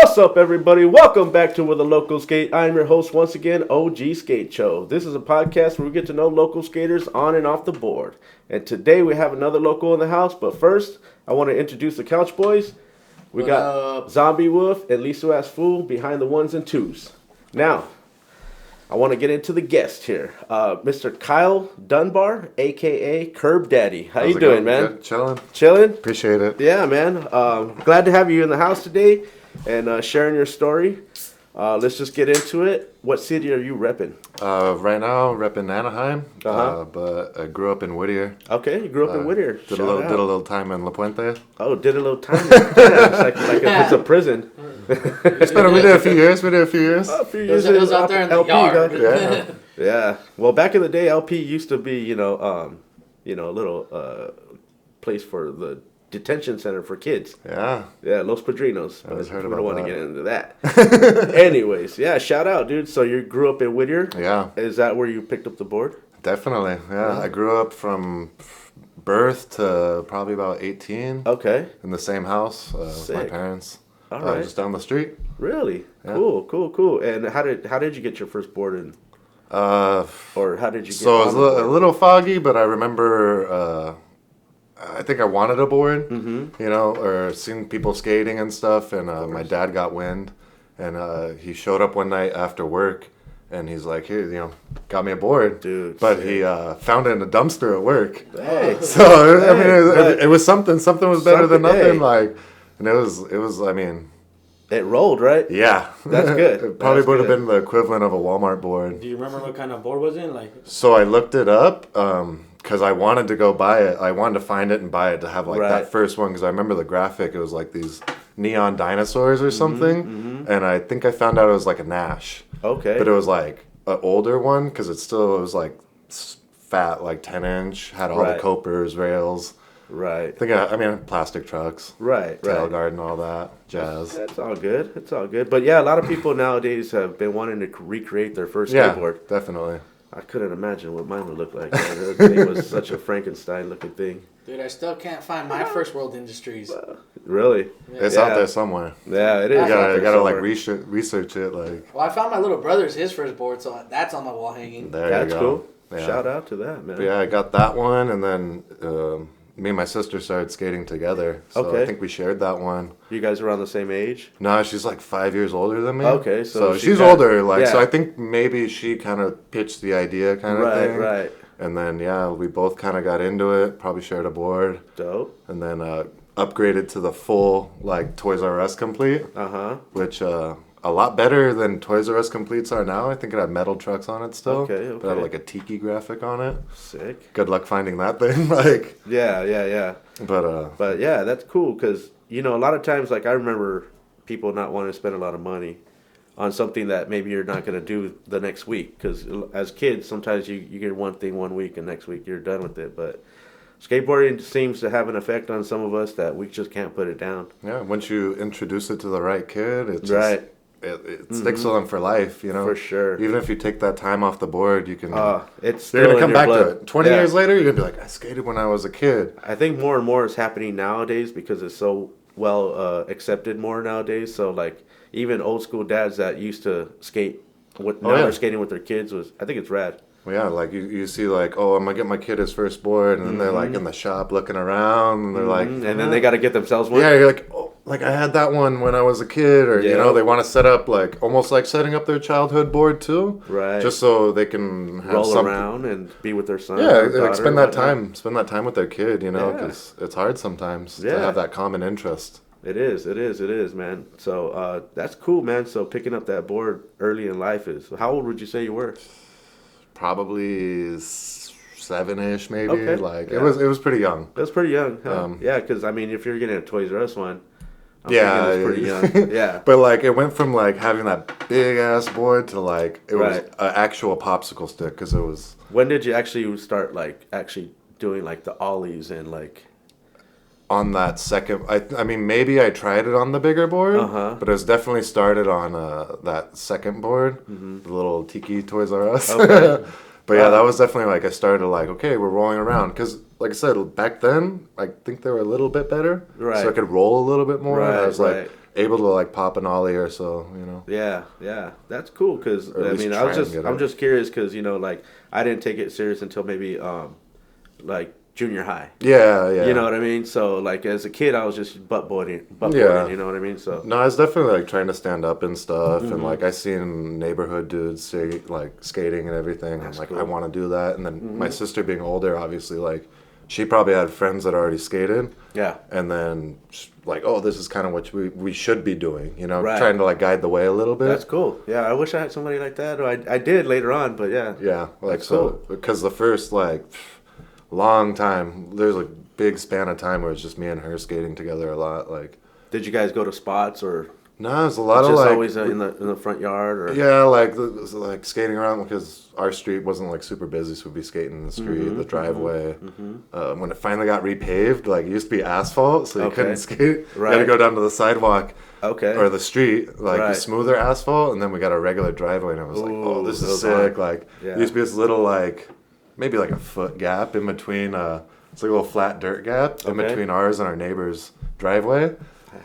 What's up, everybody? Welcome back to Where the Locals Sk8. I'm your host once again, OG Sk8cho. This is a podcast where we get to know local skaters on and off the board. And today we have another local in the house, but first, I want to introduce the Couch Boys. We got Zombie Wolf and Lisu Ass Fool behind the ones and twos. Now, I want to get into the guest here. Mr. Kyle Dunbar, a.k.a. Curb Daddy. How you doing, man? Good. Chilling. Chilling? Appreciate it. Yeah, man. Glad to have you in the house today and sharing your story. Let's just get into it. What city are you repping? Right now, repping Anaheim, but I grew up in Whittier. Okay, you grew up in Whittier. Did a little time in La Puente. Oh, did a little time. Yeah, it's like if it's a prison. We did a few years. A few years. It was out there in the yard. Yeah. Yeah. Well, back in the day, LP used to be, a little place for the detention center for kids. Yeah. Yeah, Los Padrinos. I just heard about that. I don't want to that. get into that. Anyways, yeah, shout out, dude. So you grew up in Whittier? Yeah. Is that where you picked up the board? Definitely. Yeah. I grew up from birth to probably about 18. Okay. In the same house with my parents. All right. Just down the street. Really? Yeah. Cool. And how did you get your first board in? Or how did you get So it was on the board? a little foggy, but I remember I think I wanted a board, or seen people skating and stuff, and my dad got wind, and he showed up one night after work, and he's like, "Here, got me a board." Dude, but he found it in a dumpster at work. Hey. So it was something. Something was better than nothing. Hey. Like, and it was. I mean, it rolled, right? yeah, That's good. It probably That's would have good. been the equivalent of a Walmart board. Do you remember what kind of board was it? Like, So I looked it up because I wanted to go buy it. I wanted to find it and buy it to have like Right. that first one because I remember the graphic. It was like these neon dinosaurs or something. And I think I found out it was like a Nash. Okay. But it was like an older one because it was like fat, like 10-inch, had all Right. the copers, rails. Right. I mean, plastic trucks. Right. Tail guard and all that jazz. That's all good. It's all good. But yeah, a lot of people nowadays have been wanting to recreate their first Yeah, skateboard. definitely. I couldn't imagine what mine would look like. Man. That thing was such a Frankenstein-looking thing. dude, I still can't find my first World Industries. Really? It's Yeah. out there somewhere. Yeah, it is. You out gotta, there you gotta like somewhere. research it. Like, Well, I found my little brother's his first board, so that's on my wall hanging. there That's you go. cool. Yeah. Shout out to that, man. But yeah, I got that one, and then me and my sister started skating together. So Okay. I think we shared that one. You guys around the same age? No, she's like 5 years older than me. Okay, so she she's kinda- older. Like, so yeah. I think maybe she kind of pitched the idea, kind of thing. Right. And then yeah, we both kind of got into it. Probably shared a board, Dope. and then upgraded to the full like Toys R Us complete, which a lot better than Toys R Us completes are now. I think it had metal trucks on it still. Okay. But it had like a tiki graphic on it. Sick. Good luck finding that thing. Like, Yeah. but yeah, that's cool because, a lot of times, like, I remember people not wanting to spend a lot of money on something that maybe you're not going to do the next week. Because as kids, sometimes you get one thing one week and next week you're done with it. But skateboarding seems to have an effect on some of us that we just can't put it down. yeah, once you introduce it to the right kid, it just, Right. it sticks with them for life, For sure. Even if you take that time off the board, you can. It's still You're gonna in come your back blood. to it. 20 Yeah. years later, you're gonna be like, I skated when I was a kid. I think more and more is happening nowadays because it's so well accepted more nowadays. So like even old school dads that used to skate, now yeah. they're skating with their kids I think it's rad. Well, yeah, like you see, like, oh, I'm gonna get my kid his first board, and then they're like in the shop looking around, and they're like, And then they got to get themselves one. yeah, you're like, oh, like I had that one when I was a kid, or Yeah. they want to set up like almost like setting up their childhood board too, Right. Just so they can have Roll something. around and be with their son. Yeah, or daughter like spend or that whatnot. spend that time with their kid, Yeah. because it's hard sometimes to Yeah. have that common interest. It is, man. So that's cool, man. So picking up that board early in life how old would you say you were? Probably 7-ish, maybe. Okay, Like yeah. it was pretty young. That's pretty young. Huh? Yeah, because I mean, if you're getting a Toys R Us one, I'm Yeah, thinking it's pretty young. Yeah. But like it went from like having that big ass board to like it was Right. an actual popsicle stick because it was When did you actually start actually doing like the ollies and like? on that second. I mean maybe I tried it on the bigger board, but it was definitely started on that second board, the little Tiki Toys R Us. Okay. But yeah, that was definitely like I started like, okay, we're rolling around because like I said back then I think they were a little bit better, Right. so I could roll a little bit more. Right, I was like, right. able to like pop an ollie or so, you know. Yeah, that's cool because Or at I least mean, try and get I'm it. just curious because like I didn't take it serious until maybe like junior high. Yeah. You know what I mean? So like as a kid, I was just buttboarding. Yeah. You know what I mean? So No, I was definitely like trying to stand up and stuff, and like I seen neighborhood dudes skating and everything. I'm like, cool. I want to do that. And then my sister being older, obviously, like she probably had friends that already skated. yeah, And then like, oh, this is kind of what we should be doing, you know, Right. trying to like guide the way a little bit. that's cool. Yeah, I wish I had somebody like that. Or I did later on, but yeah. Yeah, like That's so because the first like long time, there's a big span of time where it's just me and her skating together a lot. Like, Did you guys go to spots or no, it's a lot of just like always in the front yard or? yeah, like skating around because our street wasn't like super busy, so we'd be skating in the street, the driveway. When it finally got repaved, like it used to be asphalt, so you Okay. couldn't skate. You had to Right. go down to the sidewalk. Okay. Or the street, like Right. smoother asphalt, and then we got a regular driveway, and I was like, "Oh, this is those sick!" are- Like, yeah. there used to be this little, like, maybe like a foot gap in between. It's like a little flat dirt gap in Okay. between ours and our neighbor's driveway,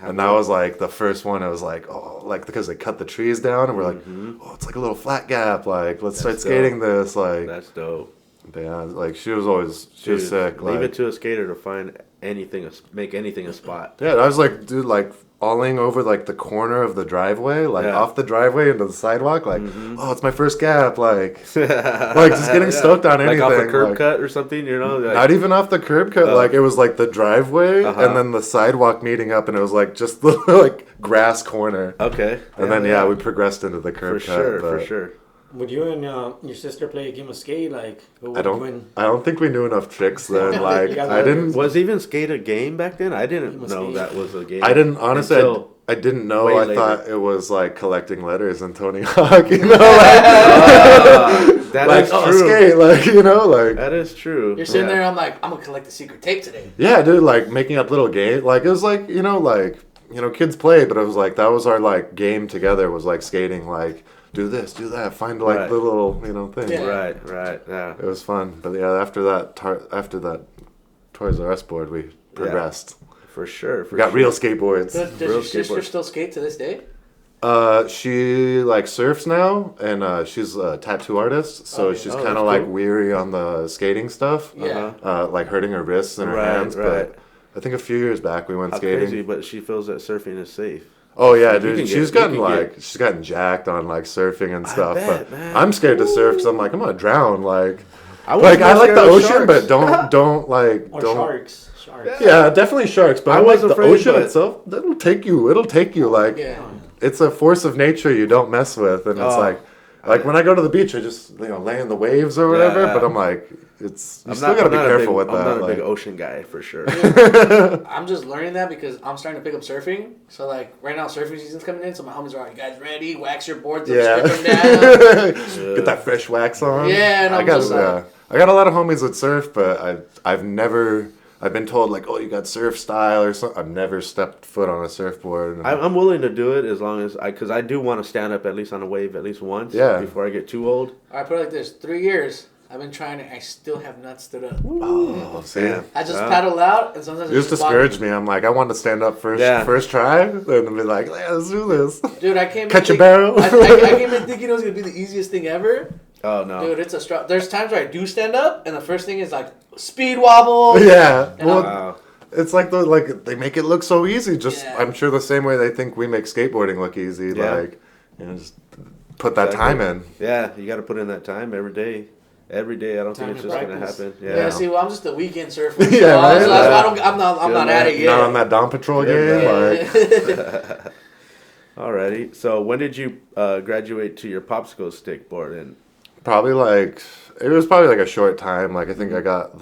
and that was like the first one. I was like, "Oh," like because they cut the trees down, and we're like, "Oh, it's like a little flat gap. Like, let's start That's skating this." Like, That's dope. yeah, like she was Dude, sick. Leave Like, it to a skater to find anything, make anything a spot. yeah, I was like, dude, like falling over like the corner of the driveway, like Yeah. off the driveway into the sidewalk, like, oh, it's my first gap, like just getting stoked on anything, Like off a curb like, cut or something, you know? Like, not even off the curb cut, Oh. like it was like the driveway Uh-huh. and then the sidewalk meeting up, and it was like just the like grass corner, okay. and then we progressed into the curb For cut. sure, but for sure. Would you and your sister play a game of skate? Like, who I would win? don't think we knew enough tricks then. Like, You guys I were- didn't. Was even skate a game back then? I didn't Game of know skate. that was a game. I didn't honestly. Until- I didn't know. way I later. thought it was like collecting letters in Tony Hawk. You know, like, That like is oh, true. skate, like you know, like That is true. You're sitting Yeah. there, I'm like, I'm gonna collect the secret tape today. yeah, dude, like making up little game. Like it was like kids play, but it was like that was our like game together. Was like skating, like do this, do that, find like Right. the little thing. Yeah. Right, yeah. It was fun, but yeah, after that Toys R Us board, we progressed. For sure. We got real skateboards. Does Real your sister skateboard. still skate to this day? She like surfs now, and she's a tattoo artist, so Okay. she's Oh, kind that's of like cool. weary on the skating stuff. Yeah. Like hurting her wrists and her Right, hands. right. But I think a few years back we went How skating. crazy, but she feels that surfing is safe. Oh yeah, You dude, can she's get- you gotten can like get- she's gotten jacked on like surfing and stuff. bet, but man. I'm scared to surf because I'm like I'm gonna drown. Like I was like I more like the scared of ocean, sharks. but don't like Or don't. sharks. Yeah, definitely sharks. But I I'm like wasn't the afraid, ocean but- itself. It'll take you. Like Yeah. it's a force of nature you don't mess with, and it's Oh. like when I go to the beach, I just lay in the waves or whatever. Yeah. But I'm like, it's you I'm still not- gotta I'm be not a careful big- with that. I'm not a like- big ocean guy for sure. I'm just learning that because I'm starting to pick up surfing. So like right now, surfing season's coming in. So my homies are like, "You guys ready? Wax your boards, up, yeah, strip them down." get that fresh wax on. Yeah, and I I'm got just like- I got a lot of homies that surf, but I've never. I've been told like, oh, you got surf style or something. I've never stepped foot on a surfboard. I'm willing to do it as long as because I do want to stand up at least on a wave at least once. Yeah. Before I get too old. All right, put it like this: 3 years I've been trying it. I still have not stood up. Oh, see, Yeah. I just paddle out, and sometimes it just discouraged me. I'm like, I want to stand up first try, and be like, yeah, let's do this. Dude, I came. Catch a in barrel. I came in thinking it was gonna be the easiest thing ever. Oh no. Dude, it's a struggle. There's times where I do stand up, and the first thing is like speed wobble. Yeah, And well, Wow. it's like they make it look so easy. Just Yeah. I'm sure the same way they think we make skateboarding look easy. Yeah. Like just put that Exactly. time in. Yeah, you got to put in that time every day. Every day. I don't Time think it's to just gonna practice. happen. Yeah. Yeah. See, well, I'm just a weekend surfer. So Yeah, I was right. like, I'm not Good at it man. yet. Not on that Dawn Patrol Yeah, game. man. Like Alrighty. So when did you graduate to your popsicle stick board? And probably like it was probably like a short time. Like I think I got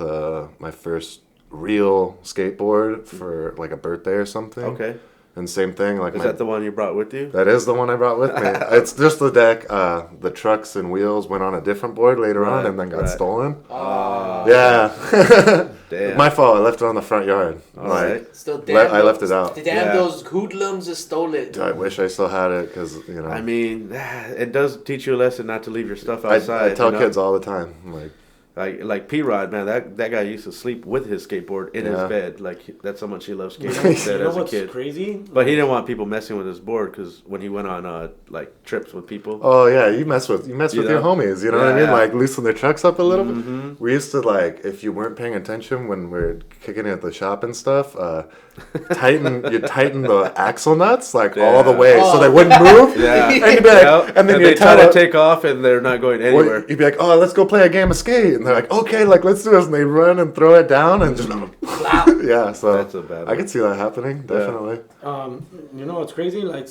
my first real skateboard for like a birthday or something. okay, And same thing. Like is that the one you brought with you? that is the one I brought with me. It's just the deck. The trucks and wheels went on a different board later on Right, and then got right. stolen. Oh, Yeah. Damn. My fault. I left it on the front yard. All Like, right. still damn. I left it out. Damn, Yeah. those hoodlums just stole it. I wish I still had it because you know. I mean, it does teach you a lesson not to leave your stuff I outside. tell you know? kids all the time, like, Like P-Rod, man, that guy used to sleep with his skateboard in his Yeah. bed. Like, that's how much he loved skating. He said You know as a what's kid. crazy? But he didn't want people messing with his board because when he went on like trips with people. Oh yeah, you mess with your homies. You know what I mean? Yeah. Like loosen their trucks up a little bit. Mhm. We used to like if you weren't paying attention when we were kicking it at the shop and stuff. Tighten the axle nuts like all the Yeah. way so they wouldn't move. Yeah. And you'd be like, Yep. and then they you try tell to take off and they're not going anywhere. You'd be like, oh, let's go play a game of skate, and they're like, okay, like let's do this, and they run and throw it down and just yeah. So That's a bad I one. could see that happening definitely. You know what's crazy? Like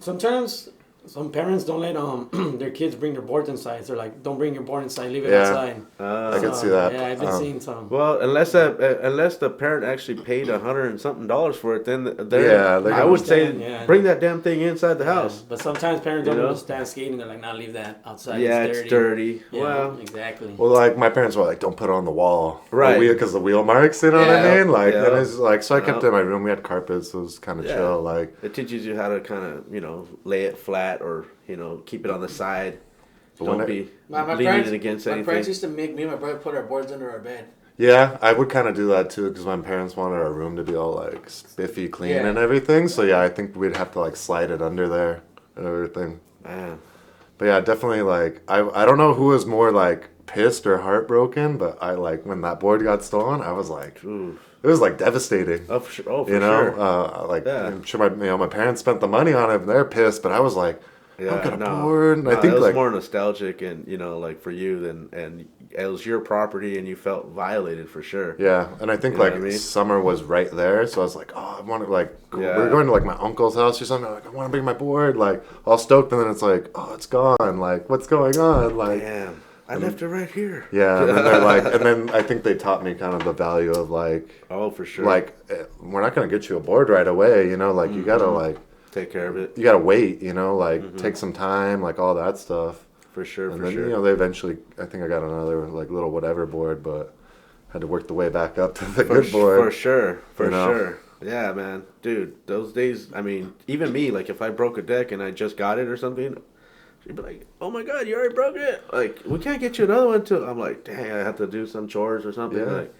sometimes some parents don't let their kids bring their boards inside. They're like, don't bring your board inside, leave it Yeah. outside. I could see that. Yeah, I've been seeing some. Well, unless the parent actually paid $100 and something for it, then Yeah, they're I gonna would say understand, yeah. bring that damn thing inside the Yeah, house. but sometimes parents You don't know? understand skating. They're like, nah, leave that outside. Yeah, it's it's dirty. Yeah, Well, exactly. Well, like my parents were like, "Don't put it on the wall, Right. Because the wheel marks." You know what I Yeah. mean? Like, Yeah. and it's like, so I kept Yeah. it in my room. We had carpets, so it was kind of Yeah. chill. Like, it teaches you how to kind of lay it flat or keep it on the side. But when Don't I- be My leaning parents, it against my anything. parents used to make me and my brother put our boards under our bed. yeah, I would kind of do that too because my parents wanted our room to be all like spiffy clean Yeah. and everything. So yeah, I think we'd have to like slide it under there and everything. Man. But yeah, definitely like I don't know who was more like pissed or heartbroken, but I like when that board got stolen, I was like, Ooh. it was like devastating. Oh, for sure. Oh, for You know, sure. like Yeah. I'm sure my parents spent the money on it and they're pissed, but I was like, Yeah, I've got a no. board, and I No, think it was like more nostalgic and like for you and it was your property and you felt violated for sure. yeah, and I think You know like what I mean? summer was right there, so I was like, oh, I want to like Yeah. we were going to like my uncle's house or something. Like I want to bring my board, like all stoked, and then it's like, oh, it's gone. Like what's going on? Like Damn, I left it right here. yeah, and then they're like, and then I think they taught me kind of the value of like Oh, for sure. like we're not gonna get you a board right away, you know, like you gotta like take care of it you gotta wait, you know, like take some time, like all that stuff. for sure. And For then sure. they eventually, I think I got another like little whatever board, but had to work the way back up to the good board. For sure. For You know? sure. Yeah, man. Dude, those days, I mean, even me, like if I broke a deck and I just got it or something, she'd be like, oh my God, you already broke it. Like, we can't get you another one till I'm like, dang, I have to do some chores or something. Yeah. Like,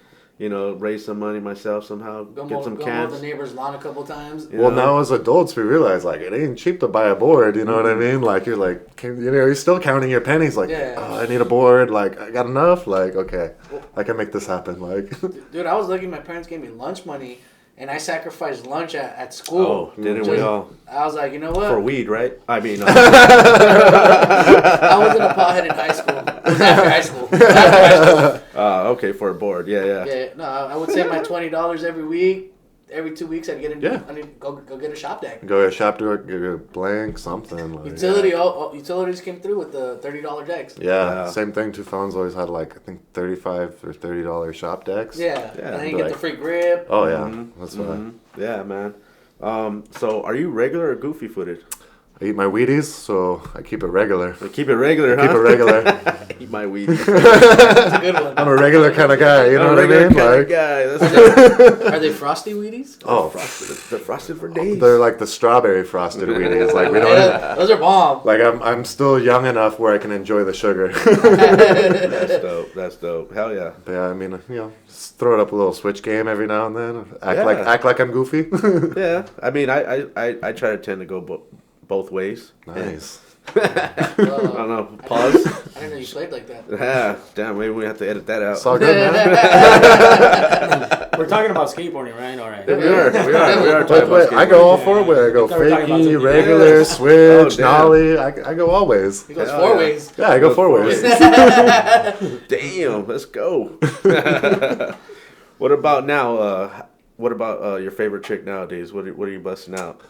raise some money myself somehow, get some Go mow cans. the neighbor's lawn a couple times. You Well, know? now as adults, we realize like it ain't cheap to buy a board. You know what I mean? Like you're like, you're still counting your pennies. Like, Yeah. oh, I need a board. Like, I got enough. Like, okay, I can make this happen. Like, Dude, I was lucky my parents gave me lunch money, and I sacrificed lunch at school. Oh, didn't we all? I was like, you know what? For weed, right? I mean, I was in a pothead in high school. It was after high school. okay, for a board. Yeah. Yeah, no, I would save my $20 every week. Every 2 weeks, I'd get a Yeah. I need go get a shop deck. go to a shop to get a blank something. Like, Utilities came through with the $30 decks. yeah, same thing. Two Felons always had like I think $35 or $30 shop decks. Yeah, Yeah, and then you like- get the free grip. Oh yeah, that's why. Yeah, man. So are you regular or goofy footed? I eat my Wheaties, so I keep it regular. So keep it regular, Keep it regular. Eat my weed. That's a good one. I'm a regular kind of guy. You know what I regular mean? kind of Like, guy. That's it. Are they frosty Wheaties? oh, They're frosted for days. they're like the strawberry frosted Wheaties. Like we don't. Yeah, those are bomb. Like I'm still young enough where I can enjoy the sugar. That's dope. That's dope. Hell yeah. But yeah, I mean, just throw it up a little switch game every now and then. Yeah. Act like I'm goofy. Yeah. I mean, I try to tend to go both ways. Nice. I don't know. Pause. I didn't know you played like that. Yeah. Damn. Maybe we have to edit that out. It's all good, man. We're talking about skateboarding, right? All right. We are talking about Wait, I go all skateboarding. four ways. I go I thought we were talking about fakie, something regular, else. switch, Oh, damn. nollie. I go all ways. He goes Hell four yeah. ways. Yeah, I go four ways. Damn. Let's go. What about now? What about your favorite trick nowadays? What are you busting out?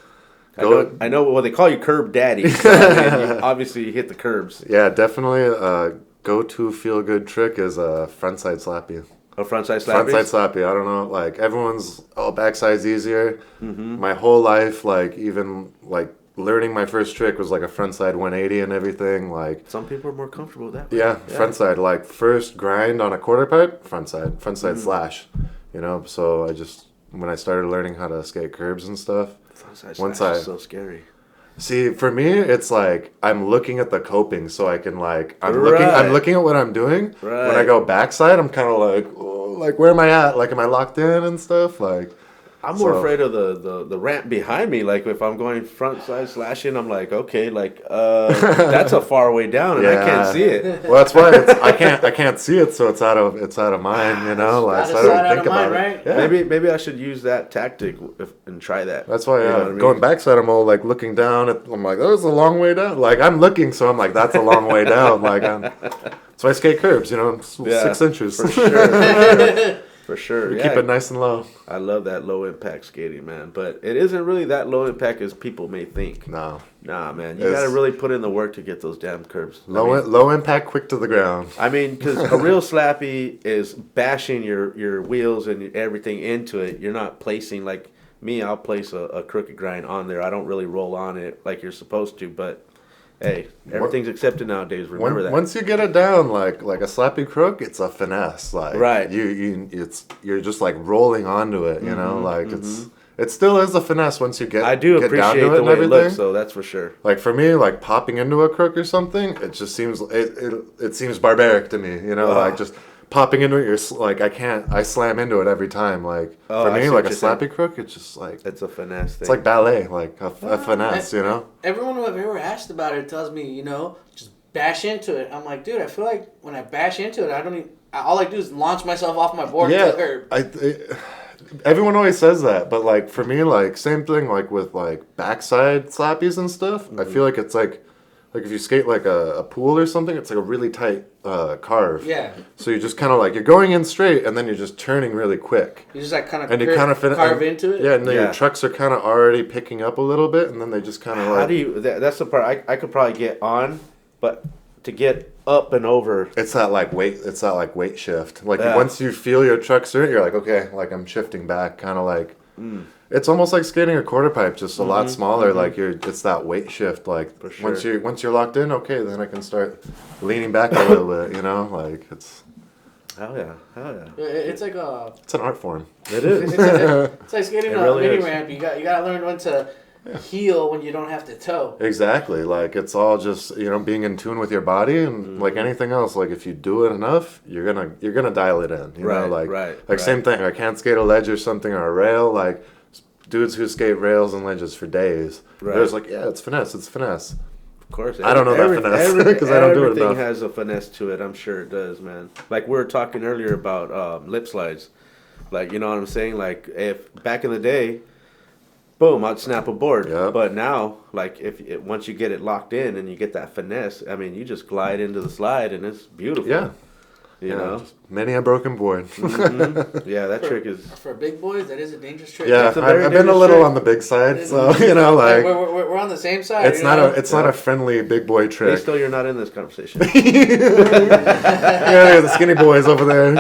I know. Well, they call you curb daddy. So, I mean, obviously, you hit the curbs. Yeah, definitely. Go-to feel-good trick is a frontside slappy. A frontside slappy. Frontside slappy. I don't know. Like everyone's, backside's easier. My whole life, like even like learning my first trick was like a frontside 180 and everything. Like Some people are more comfortable with that. yeah, frontside. Like first grind on a quarter pipe, frontside slash. So when I started learning how to skate curbs and stuff. Frontside Once slash I- is so scary. See, for me, it's like I'm looking at the coping, so I can like I'm Right. looking at what I'm doing. Right. When I go backside, I'm kind of like, oh, like where am I at? Like, am I locked in and stuff? Like, I'm more So- afraid of the ramp behind me. Like if I'm going front side slashing, I'm like, okay, like that's a far way down, and I can't see it. Well, that's why I can't see it, so it's out of mind. You know, like Out so of I sight, don't out think of about mind, it. right? Yeah. Maybe I should use that tactic and try that. That's why You know what I mean? going backside, I'm all like looking down. I'm like, that was a long way down. Like I'm looking, so I'm like, that's a long way down. Like that's why I skate curbs. You know, Yeah, 6 inches. for sure. For sure. Keep Yeah, it nice and low. I love that low impact skating, man. But it isn't really that low impact as people may think. No, Nah, man, you It's- got to really put in the work to get those damn curves. low impact, quick to the ground. I mean, because a real slappy is bashing your wheels and everything into it. You're not placing like me. I'll place a crooked grind on there. I don't really roll on it like you're supposed to. But hey, everything's accepted nowadays. Remember that. Once you get it down, like a slappy crook, it's a finesse. Like Right. you're just like rolling onto it. You know, like it still is a finesse once you get. I do get down appreciate to it the and way it everything. looks, so that's for sure. Like for me, like popping into a crook or something, it just seems it seems barbaric to me. You know, like just popping into it. I slam into it every time. Like Oh, for I me, see like what a you're saying. slappy crook, it's just like It's a finesse thing. it's like ballet, like a finesse. You know. Everyone who I've ever asked about it tells me, just bash into it. I'm like, dude, I feel like when I bash into it, I don't even. All I do is launch myself off my board to the curb. Everyone always says that, but like for me, like same thing, like with like backside slappies and stuff. I feel like it's like if you skate like a pool or something, it's like a really tight carve. Yeah. So you just kind of like you're going in straight, and then you're just turning really quick. You just like kind of And you kind of carve into it. Yeah, and then Yeah. your trucks are kind of already picking up a little bit, and then they just kind of like. How do you? That's the part I could probably get on, but to get up and over. It's that like weight. It's that like weight shift. Like Yeah. once you feel your trucks are, you're like, okay, like I'm shifting back, kind of like. It's almost like skating a quarter pipe, just a lot smaller. Like it's that weight shift. Like For sure. once you're locked in, okay, then I can start leaning back a little bit. You know, like it's Hell yeah. It's like an art form. It is. it's like skating It a really mini is. ramp. You gotta learn when to heel when you don't have to toe. Exactly. Like it's all just being in tune with your body, and like anything else, like if you do it enough, you're gonna dial it in. You know, like right. same thing. I can't skate a ledge or something or a rail. Like dudes who skate rails and ledges for days. Right. They're just like, yeah, it's finesse. It's finesse. Of course. I don't know that finesse, 'cause I don't do it Everything enough. has a finesse to it. I'm sure it does, man. Like we were talking earlier about lip slides. Like, you know what I'm saying? Like if back in the day, boom, I'd snap a board. Yep. But now, like once you get it locked in and you get that finesse, I mean, you just glide into the slide and it's beautiful. Yeah. You know? just many a broken board. Yeah, that trick is. For big boys, that is a dangerous trick. Yeah, It's a very I've been a dangerous little trick. on the big side, so Like, like we're on the same side. it's not a friendly big boy Please, trick. still, you're not in this conversation. Yeah, the skinny boys over there.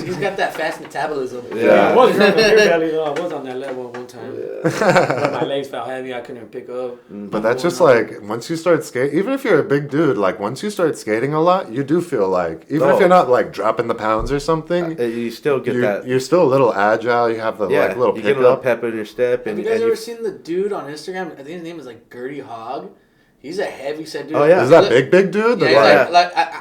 He's got that fast metabolism. Yeah. I was running beer belly though. I was on that level one time. When my legs felt heavy, I couldn't even pick up. But that's just like once you start skating, even if you're a big dude, like once you start skating a lot, you do feel like even Oh. if you're not like dropping the pounds or something, You still get that. you're still a little agile. You have the Yeah, like little you get a little pickup. pep in your step. Have And, you guys and ever seen the dude on Instagram? I think his name is like Gertie Hogg. He's a heavy set dude. Oh, yeah. Is that big dude? Yeah, The, he's like- like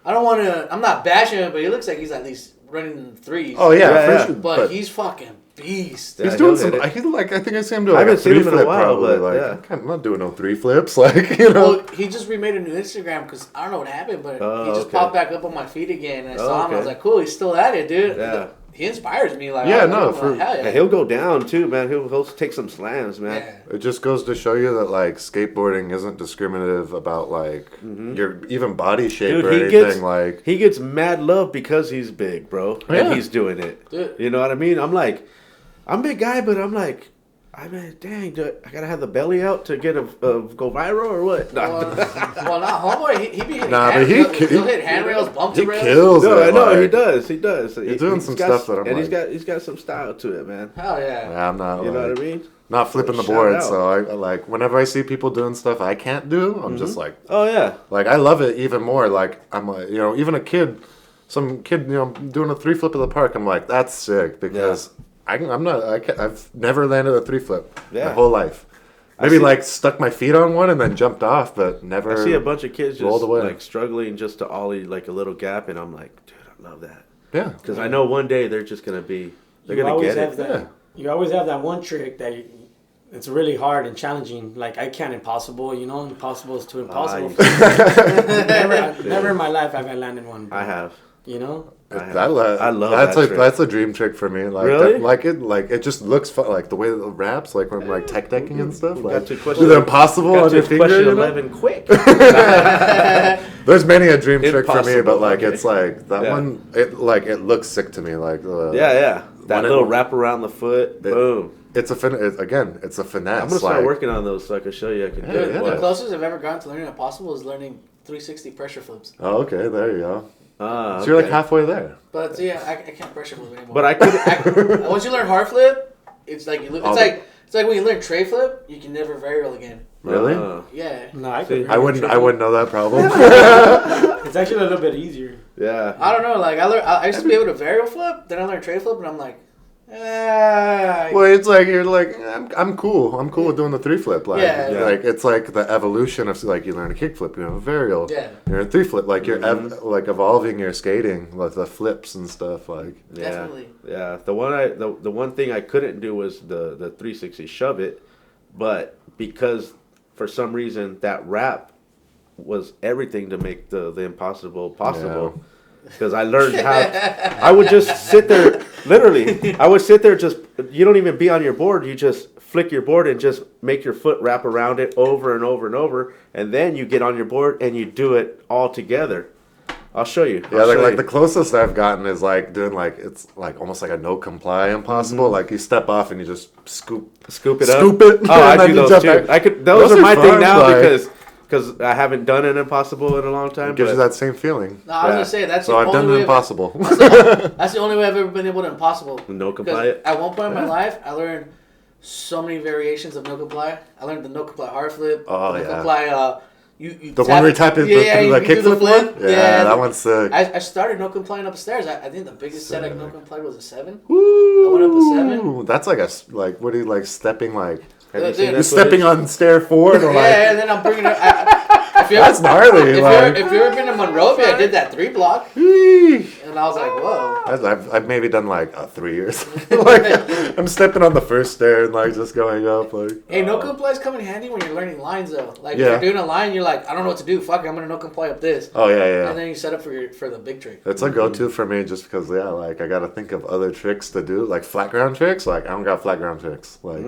I don't want to. I'm not bashing him, but he looks like he's at least running threes. oh yeah, Yeah, for yeah. sure. but he's fucking beast. Yeah, He's doing he'll some. hit it. He's like I think I see him do I like a haven't seen three him in a flip while, probably. but, Like yeah. I'm not doing no three flips. Like you know. Well, he just remade a new Instagram because I don't know what happened, but Oh, he just okay. popped back up on my feed again. And I Oh, saw him. I okay. was like, cool, he's still at it, dude. Yeah. He inspires me. Like, Yeah, I no, I'm for- like, hell yeah. Yeah, he'll go down too, man. He'll take some slams, man. Yeah. It just goes to show you that like skateboarding isn't discriminative about like your even body shape or Dude, anything. he gets mad love because he's big, bro, Yeah. and he's doing it. Dude. You know what I mean? I'm a big guy, but I'm like, I mean, dang, I gotta have the belly out to get a go viral or what? No, Well, not homeboy. He be hitting Nah, but he'll he hit handrails, bump he to rails. kills no, it. I know like, he does. He does. He's doing some got, stuff that I'm and like- he's got some style to it, man. Hell yeah. Yeah, I'm not. You know like, what I mean? Not flipping the Shout board, out. so I like whenever I see people doing stuff I can't do, I'm just like Oh yeah. I love it even more. Like I'm like even a kid, some kid doing a three flip of the park, I'm like that's sick because I've never landed a three flip Yeah. my whole life, Maybe like stuck my feet on one and then jumped off, but never. I see a bunch of kids just away. like struggling just to ollie like a little gap, and I'm like, dude, I love that. Yeah. Because I know one day they're just gonna be, they're gonna get it. Yeah. You always have that one trick that it's really hard and challenging. Like I can't impossible, impossible is too impossible. Never in my life have I landed one. I have. You know. I love that trick. That's a dream trick for me. Like really? It just looks fun. Like the way it wraps, like when I'm like tech decking and stuff. Like do the impossible on your finger. Question 11 quick. There's many a dream trick for me, but like it's like that one. It looks sick to me. Like that little wrap around the foot. Boom. It's it's a finesse. I'm gonna start working on those so I can show you. I can do it. The closest I've ever gotten to learning impossible is learning 360 pressure flips. Oh, okay, there you go. So you're like halfway there. But yeah, I can't pressure flip anymore. But I could. Once you learn hard flip, it's like it's like when you learn tray flip, you can never varial again. Really? Yeah. No, I wouldn't know that problem. It's actually a little bit easier. Yeah. I don't know. Like I used to be able to varial flip, then I learned tray flip, and I'm like, well, it's like you're like I'm cool. I'm cool with doing the 3-flip. Like, like it's like the evolution of like you learn a kick flip, you have a varial. Yeah. You're a 3-flip. Like you're like evolving your skating, like the flips and stuff. Like definitely. Yeah. The one thing I couldn't do was the 360 shove it, but because for some reason that wrap was everything to make the impossible possible. Yeah. Because I learned how, I would just sit there, literally, I would sit there just, you don't even be on your board, you just flick your board and just make your foot wrap around it over and over and over, and then you get on your board and you do it all together. I'll show you. Like the closest I've gotten is like doing like, it's like almost like a no comply impossible, like you step off and you just scoop it up. Oh, I do those too. Those are my thing now because I haven't done an impossible in a long time. It gives you that same feeling. No, I was gonna say that's so I've done the impossible. That's the only way I've ever been able to impossible. No comply. At one point in my life, I learned so many variations of no comply. I learned the no comply hard flip. Oh no comply. You the one where you tap it the kick flip one? Yeah, that one's sick. I started no complying upstairs. I think the biggest set I no complied was a 7. Woo! I went up a 7. That's like what are you like stepping like? You're stepping on stair 4 or like? Yeah, and then I'm bringing it. That's gnarly. If you've ever been to Monrovia, I did that 3 block. And I was like, whoa. I've maybe done like 3 years. Like I'm stepping on the first stair and like just going up. Like, hey, no complies come in handy when you're learning lines though. Like if you're doing a line, you're like, I don't know what to do. Fuck it, I'm gonna no comply up this. Oh yeah. And then you set up for the big trick. It's a go-to for me just because like I gotta think of other tricks to do, like flat ground tricks. Like I don't got flat ground tricks. Like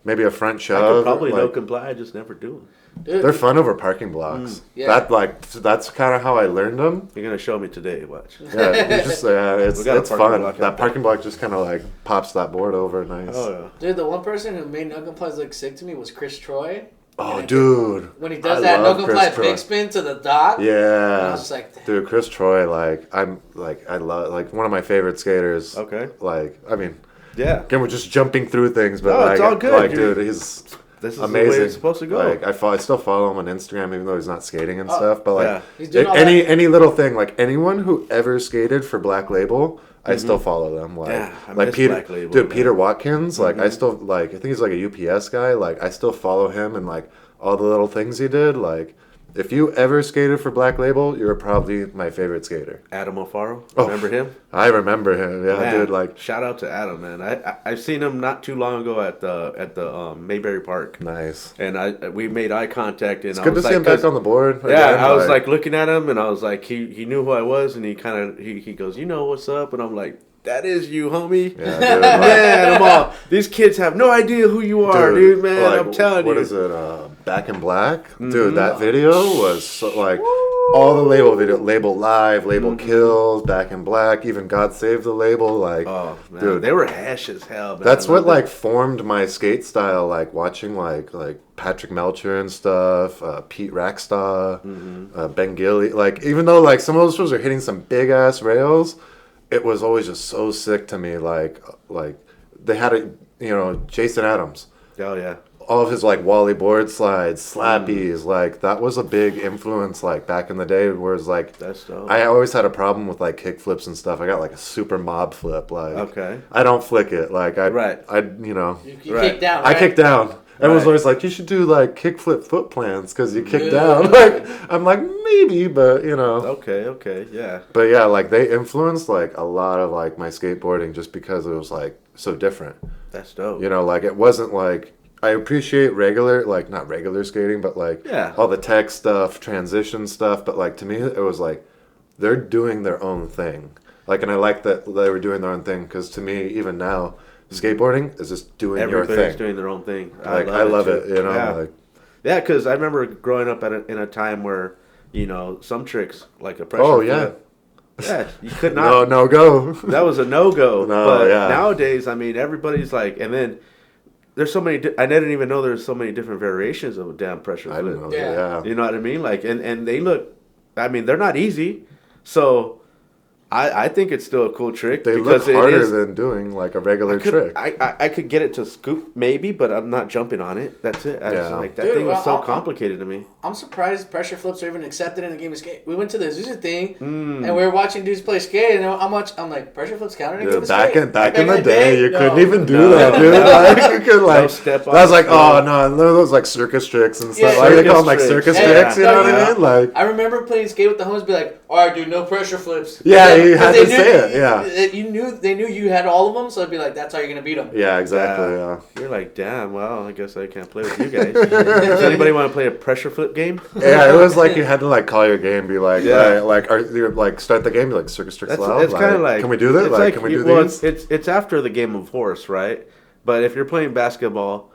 maybe a front shove. I could probably no comply. I just never do them. Dude, they're fun over parking blocks. That's kind of how I learned them. You're gonna show me today. Watch. Yeah, it's fun. That parking block just kind of like pops that board over nice. Oh yeah. Dude, the one person who made no complies look sick to me was Chris Troy. Oh, dude. When he does that no comply big spin to the dock. Yeah. I was just like, damn. Dude, Chris Troy, I love one of my favorite skaters. Okay. Yeah. Again, we're just jumping through things, but it's all good. Dude, he's. This is amazing. The way it's supposed to go. Like I still follow him on Instagram, even though he's not skating and stuff. But any little thing, like anyone who ever skated for Black Label, I still follow them. Like, Peter, Black Label, dude, Peter Watkins. Like I still I think he's like a UPS guy. Like I still follow him and like all the little things he did. Like if you ever skated for Black Label, you're probably my favorite skater. Adam O'Farrell, remember him? I remember him. Yeah, man, dude. Like shout out to Adam, man. I've seen him not too long ago at the Mayberry Park. Nice. And we made eye contact. And it's good to see him back on the board. Yeah, I was like looking at him, and I was like, he knew who I was, and he goes, you know what's up, and I'm like, that is you, homie. Yeah, dude, man, these kids have no idea who you are, dude, man. Like, I'm telling you. What is it? Back in Black? Mm-hmm. Dude, that video was so, like all the label live, label kills, Back in Black, even God Save the Label. Like, dude, they were hash as hell. Man. That's what like formed my skate style. Like watching like Patrick Melcher and stuff, Pete Rackstaw, Ben Gilly. Like even though like some of those shows are hitting some big ass rails. It was always just so sick to me, like they had Jason Adams. Oh yeah. All of his like Wally board slides, slappies, like that was a big influence like back in the day. Whereas like that's dope. I always had a problem with like kick flips and stuff. I got like a super mob flip. Like I don't flick it. Like you kick down. I kick down. Everyone's always like, you should do like kickflip foot plants because you kick down. Like, I'm like, maybe, but you know. Okay, yeah. But yeah, like they influenced like a lot of like my skateboarding just because it was like so different. That's dope. You know, like it wasn't like, I appreciate regular, like not regular skating, but like all the tech stuff, transition stuff. But like to me, it was like they're doing their own thing. Like, and I like that they were doing their own thing because to me, even now, skateboarding is just doing your thing. Everybody's doing their own thing. Like I love it, you know. Yeah, like, because I remember growing up in a time where, you know, some tricks like a pressure. Oh yeah. Yeah, you could not. No go. That was a no-go. No, but yeah. nowadays, I mean, everybody's like, and then there's so many. I didn't even know there's so many different variations of a damn pressure I flip. don't know. Yeah. You know what I mean? Like, and they look. I mean, they're not easy. So, I think it's still a cool trick. They because look harder than doing like a regular trick. I could get it to scoop maybe, but I'm not jumping on it. That's it. That thing was so complicated to me. I'm surprised pressure flips are even accepted in the game of skate. We went to the Azusa thing, and we were watching dudes play skate, and I'm like, pressure flips counted in the game of skate? Back in the day, you couldn't even do that, dude. Like, you could like, step on that was like, oh no, those like circus tricks and stuff. Like they call them like circus tricks, you know what I mean? Like, I remember playing skate with the homies, be like, all right, dude, no pressure flips. Yeah, you had to say it. Yeah, they knew you had all of them, so it'd be like, that's how you're gonna beat them. Yeah, exactly. Yeah. You're like, damn. Well, I guess I can't play with you guys. Does anybody want to play a pressure flip game? Yeah, it was like you had to like call your game, be like, like start the game, be like circus tricks loud. It's kind of like, can we do this? Like, can we do these? It's after the game of horse, right? But if you're playing basketball,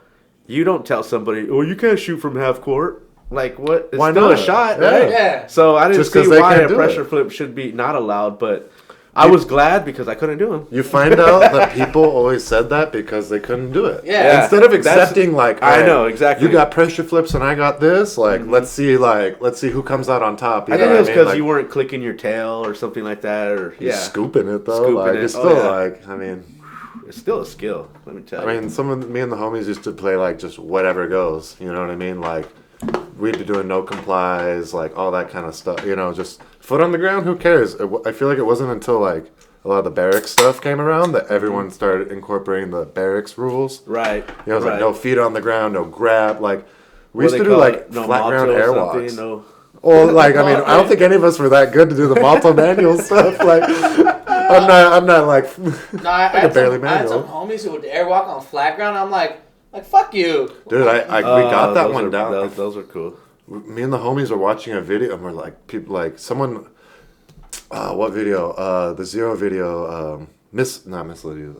you don't tell somebody, oh, you can't shoot from half court. Like, what? It's why still not? a shot, Yeah. right? Yeah. So I didn't Just see 'cause they why can't a do pressure it. flip should be not allowed, but I was glad because I couldn't do them. You find out that people always said that because they couldn't do it. Yeah. Instead of accepting like, I know exactly. You got pressure flips and I got this. Like, let's see who comes out on top. I think it was because you weren't clicking your tail or something like that, or you're scooping it though. Scooping like it. it's still like, I mean, it's still a skill. Let me tell you. I mean, me and the homies used to play like just whatever goes. You know what I mean? Like, we'd be doing no complies, like all that kind of stuff. You know, just foot on the ground. Who cares? I feel like it wasn't until like a lot of the barracks stuff came around that everyone started incorporating the barracks rules. Right. You know, it was like no feet on the ground, no grab. Like we used to do like flat ground airwalks. Well, like I mean, I don't think any of us were that good to do the multi manual stuff. Like I'm not like No, I had some homies who would airwalk on flat ground. I'm like fuck you, dude. We got that one down. Those are cool. Me and the homies were watching a video, and we're like, people like someone. What video? The Zero video. Not Miss Lydia.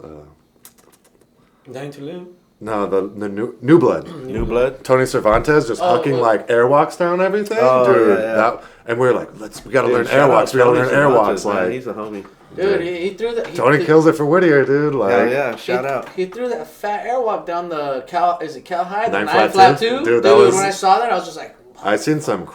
Dying to Live? No, the New Blood. New Blood. Tony Cervantes just hucking like airwalks down everything, dude. Yeah. And we're like, we gotta learn airwalks. We gotta learn airwalks. Like, he's a homie. Dude, he threw that. Tony kills it for Whittier, dude. Like, yeah, shout out. He threw that fat airwalk down the Cal. Is it Cal High? The 9 flat two. Dude, when I saw that, I was just like, I seen some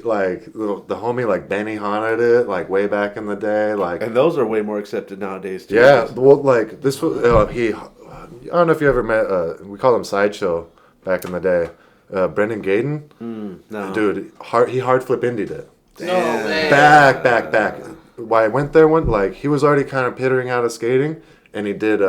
like the homie like Benny Hanna did like way back in the day, like, and those are way more accepted nowadays too. Yeah, well, like this was I don't know if you ever met. We called him Sideshow back in the day. Brendan Gaden. No, dude, he hard flip indied it. no way. Back. Why I went there like he was already kind of pittering out of skating, and he did.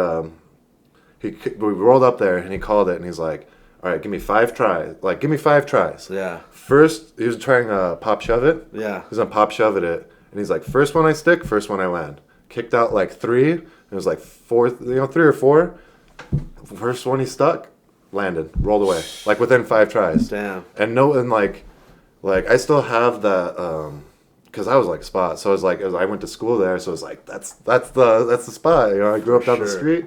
We rolled up there and he called it, and he's like, "All right, give me 5 tries. Like, give me 5 tries." Yeah. First, he was trying to pop shove it. Yeah. He was gonna pop shove it, and he's like, "First one I stick, first one I land." Kicked out like 3. It was like 3 or 4. First one he stuck, landed, rolled away, like within 5 tries. Damn. And like I still have that, because I was like spot. So it was like I went to school there, so it's like that's the spot. You know, I grew up down the street.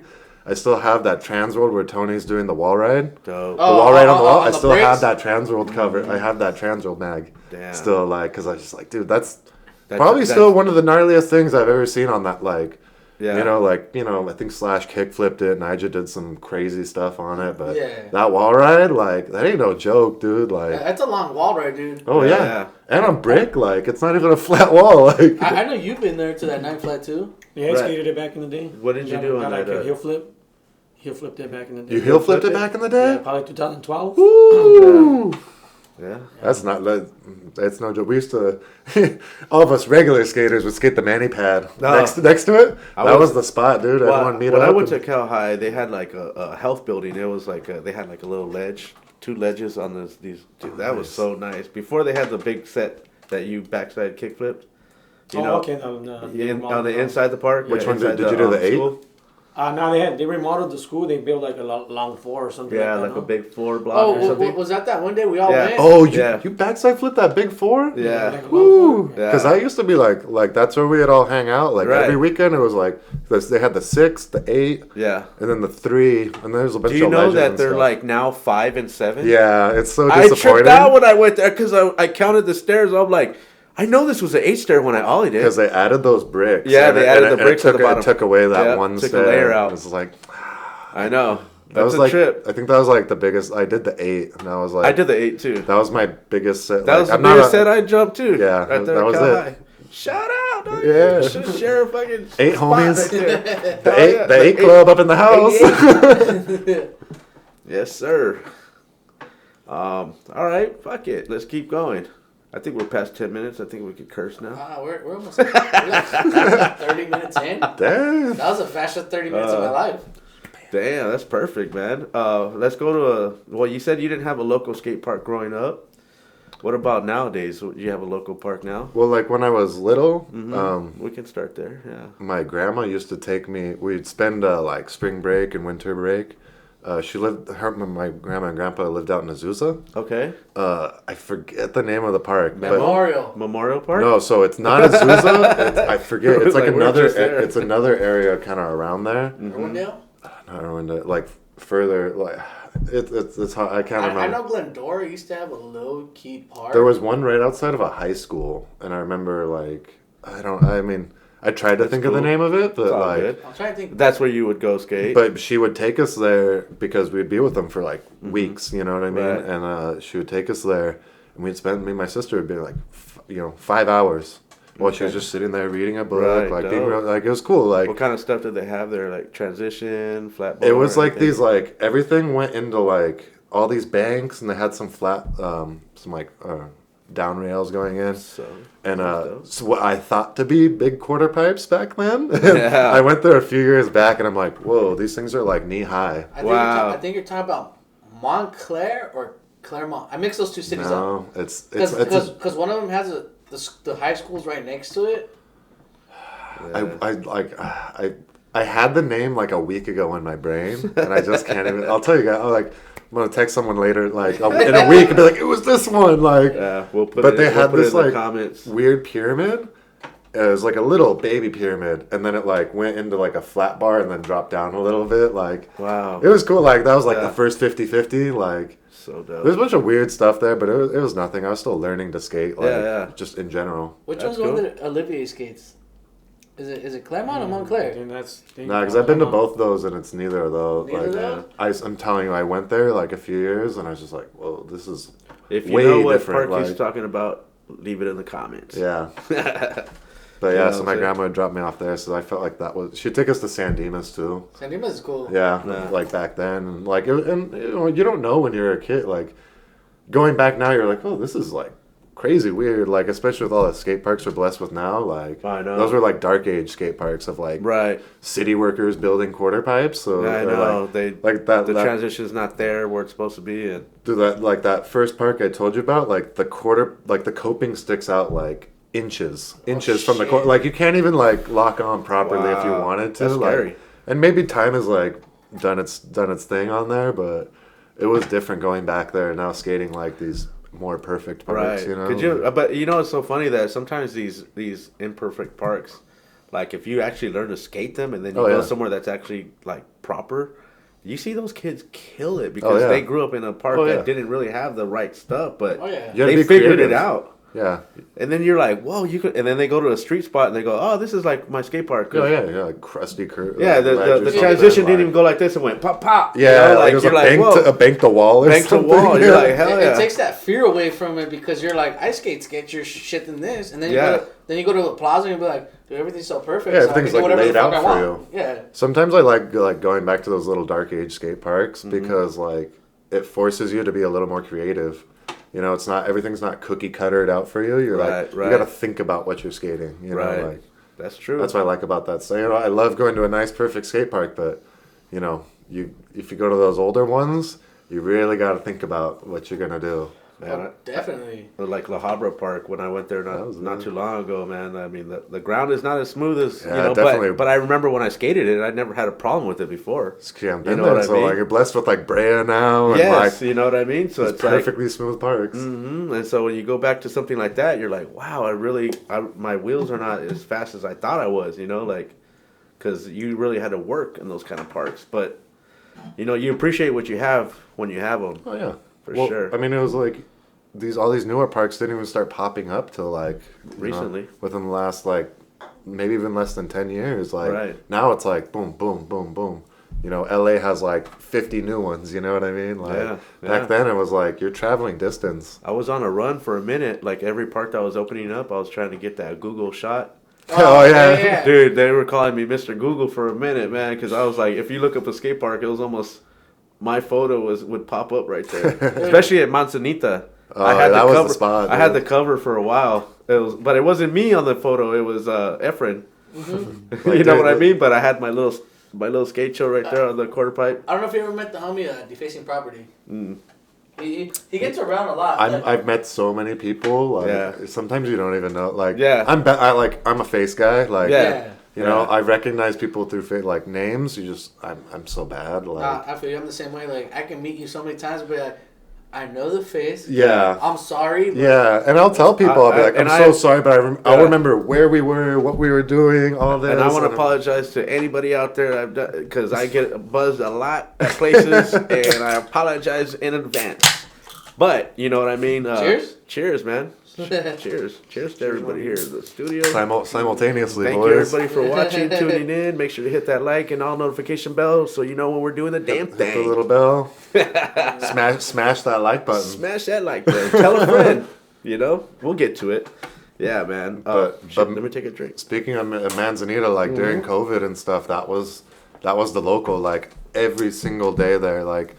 I still have that Transworld where Tony's doing the wall ride. Dope. The wall ride on the wall. I still bricks? have that Transworld cover. I have that Transworld mag. Damn. Still, like, because I was just like, dude, that's probably still one of the gnarliest things I've ever seen on that. Like, yeah. You know, I think Slash kick flipped it. Nigel did some crazy stuff on it. But Yeah. that wall ride, like, that ain't no joke, dude. Like, That's a long wall ride, dude. oh Yeah. yeah. And on brick, like, it's not even a flat wall. Like, I know you've been there to that 9 flat too. Yeah, I skated it back in the day. What did you do on like that? a heel flip. Heel flipped it back in the day. you heel flipped it back in the day? Yeah, probably 2012. Woo! Yeah. That's not. That's no joke. We used to, all of us regular skaters would skate the mani pad next to it. That was the spot, dude. Everyone meet when up. I went to Cal High, they had like a health building. It was like they had like a little ledge, 2 ledges on these. Dude, that was so nice. Before they had the big set that you backside kick flipped. You know, okay. on the inside of the park. Which one did you do? The 8? School? No, they remodeled the school. They built like a long floor or something. Yeah, like that, a big floor block or something. Was that one day we all went? Oh, you backside flipped that big 4? Yeah. Like Woo! Yeah. Because I used to be like that's where we'd all hang out. Like every weekend, it was like they had the 6, the 8, yeah, and then the 3, and then there's a bunch. Do you of know legends that and they're stuff. like now 5 and 7? Yeah, it's so I disappointing. tripped out when I went there because I counted the stairs. I'm like, I know this was an 8 stair when I ollied it. Because they added those bricks. Yeah, they added the bricks at the bottom. It took away that one took stair. a layer out. It was like, I know. that was a like trip. I think that was like the biggest. I did the 8, and I was like, I did the 8 too. That was my biggest set. That was the biggest set I jumped too. Yeah, right there that was Cal it. High. Shout out, dog. Yeah. You should share a fucking 8 spot homies. right there. The 8 club up in the house. Yes, sir. All right, fuck it. Let's keep going. I think we're past 10 minutes. I think we could curse now. We're almost like 30 minutes in. Damn. That was the fastest 30 minutes of my life. Damn, that's perfect, man. Let's go to well, you said you didn't have a local skate park growing up. What about nowadays? Do you have a local park now? Well, like when I was little, We can start there, yeah. my grandma used to take me. We'd spend like spring break and winter break. My grandma and grandpa lived out in Azusa. Okay. I forget the name of the park. but- Memorial Park? No, so it's not Azusa. I forget. It's like Like, we're another. just there. It's another area kind of around there. Irwindale? Not Irwindale, like further. Like it's hard. I can't remember. I know Glendora used to have a low key park. There was one right outside of a high school, and I remember like I tried to think of the cool. name of it, but It's all like good. I'm trying to think. That's where you would go skate. but she would take us there because we'd be with them for like weeks, you know what I mean? Right. And she would take us there, and we'd spend me and my sister would be like 5 hours while she was just sitting there reading a book, Right, like being dope. real, like it was cool, like. What kind of stuff did they have there? Like transition, flat It was bar, like anything? these, like everything went into like all these banks, and they had some flat, down rails going in, So, and dope. so what I thought to be big quarter pipes back then. Yeah. I went there a few years back, and I'm like, whoa, these things are like knee high. Wow. I think you're talking about Montclair or Claremont. I mix those two cities up. No, it's Because one of them has the high school's right next to it. I had the name like a week ago in my brain, and I just can't even. I'll tell you guys. I'm gonna text someone later, like in a week, and be like, "It was this one." Like, Yeah, we'll put but it. they We'll had put it this in the like comments. weird pyramid. It was like a little baby pyramid, and then it like went into like a flat bar, and then dropped down a little bit. Like, Wow, it was cool. Like that was like Yeah. the first 50-50. Like, so dope. there's a bunch of weird stuff there, but it was nothing. I was still learning to skate. Like, Yeah. just in general. Which That's one's the one cool. that Olivier skates? Is it Claremont or Montclair? Nah, because I've been to both those, and it's neither of those. Neither Like, of those? I'm telling you, I went there like a few years, and I was just like, "Whoa, this is If you way know what different." park he's Like, talking about, leave it in the comments. yeah. But You yeah, know so what my I'm saying? grandma would drop me off there, so I felt like that was. She'd take us to San Dimas too. San Dimas is cool. Yeah, Yeah. like back then, and like, and you don't know when you're a kid. Like, going back now, you're like, "Oh, this is like crazy weird." Like, especially with all the skate parks we're blessed with now. Like, I know. those were like dark age skate parks of like Right. city workers building quarter pipes. So I they're, know like, they like that. the that transition's not there where it's supposed to be, and Dude, that first park I told you about, like the coping sticks out like inches from the shit. like you can't even like lock on properly if you Wow. wanted to. That's like, scary. and maybe time has like done its thing on there, but it was different going back there. Now skating like these more perfect parks, right. you know. Could you? But you know, it's so funny that sometimes these imperfect parks, like if you actually learn to skate them and then you Oh, go yeah. somewhere that's actually like proper, you see those kids kill it because yeah. they grew up in a park Oh, that yeah. didn't really have the right stuff, but Oh, yeah. You gotta they be figured creative. it out. Yeah. And then you're like, whoa, you could. And then they go to a street spot and they go, oh, this is like my skate park. Oh yeah, yeah, like crusty curve. Yeah, the something, transition like- didn't even go like this. It went pop, pop. Yeah, you know, like it was you're a bank to wall or bank to something. wall. You're like, hell It yeah. takes that fear away from it because you're like, I skate your shit than this, and then Yeah. you go to the plaza and you be like, dude, everything's so perfect. Yeah, so I can everything's, do like, whatever laid the fuck out I for want. Yeah. Sometimes I like going back to those little dark age skate parks Mm-hmm. because like it forces you to be a little more creative. You know, it's not everything's not cookie cuttered out for you. You're Right, you got to think about what you're skating. You Right. know, like That's true. that's what I like about that. So you know, I love going to a nice, perfect skate park, but you know, if you go to those older ones, you really got to think about what you're gonna do. Man, Definitely. like La Habra Park when I went there That was not nice. too long ago, man. I mean, the ground is not as smooth as Yeah, you know, definitely. but I remember when I skated it, I never had a problem with it before. Yeah, You know what I so mean? like you're blessed with like Brea now, and Yes, like you know what I mean. So it's it's like, perfectly smooth parks. and so when you go back to something like that, you're like, wow, my wheels are not as fast as I thought I was. You know, like because you really had to work in those kind of parks, but you know, you appreciate what you have when you have them. Oh yeah, For well, sure. I mean, it was like all these newer parks didn't even start popping up till like Recently. within the last like maybe even less than 10 years. Like Right. now it's like boom, boom, boom, boom. You know, LA has like 50 new ones. You know what I mean? Like Yeah, back yeah. then, it was like you're traveling distance. I was on a run for a minute. Like every park that was opening up, I was trying to get that Google shot. Oh, yeah. Dude, they were calling me Mr. Google for a minute, man, because I was like, if you look up a skate park, it was almost my photo would pop up right there, especially at Manzanita. Oh, that was the spot, I had dude. the cover for a while. But it wasn't me on the photo. It was Efren. You know what I mean? But I had my little Sk8cho right there on the quarter pipe. I don't know if you ever met the homie Defacing Property. He gets around a lot. I've met so many people. Like, Yeah. sometimes you don't even know. Like, Yeah. I'm a face guy. Like, Yeah. you know, Yeah. I recognize people through like names. I'm so bad. Like, I feel you. I'm the same way. Like, I can meet you so many times, but like, I know the face. yeah. I'm sorry. But Yeah, and I'll tell people, I'll be like, I'm and so I- sorry, but I'll Yeah. remember where we were, what we were doing, all this. And I want to apologize to anybody out there because I get buzzed a lot at places, and I apologize in advance. But you know what I mean. Cheers? Cheers, man. Cheers to everybody here in the studio. Simultaneously, Thank you boys. everybody for watching, tuning in. Make sure to hit that like and all notification bell so you know when we're doing the damn Hit the thing. little bell. smash that like button. Smash that like button. Tell a friend. You know, we'll get to it. Yeah, man. But Let me take a drink. Speaking of Manzanita, like during COVID and stuff, that was the local. Like every single day there, like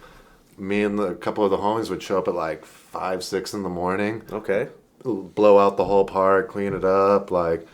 me and a couple of the homies would show up at like 5, 6 in the morning, Okay. blow out the whole park, clean it up, like,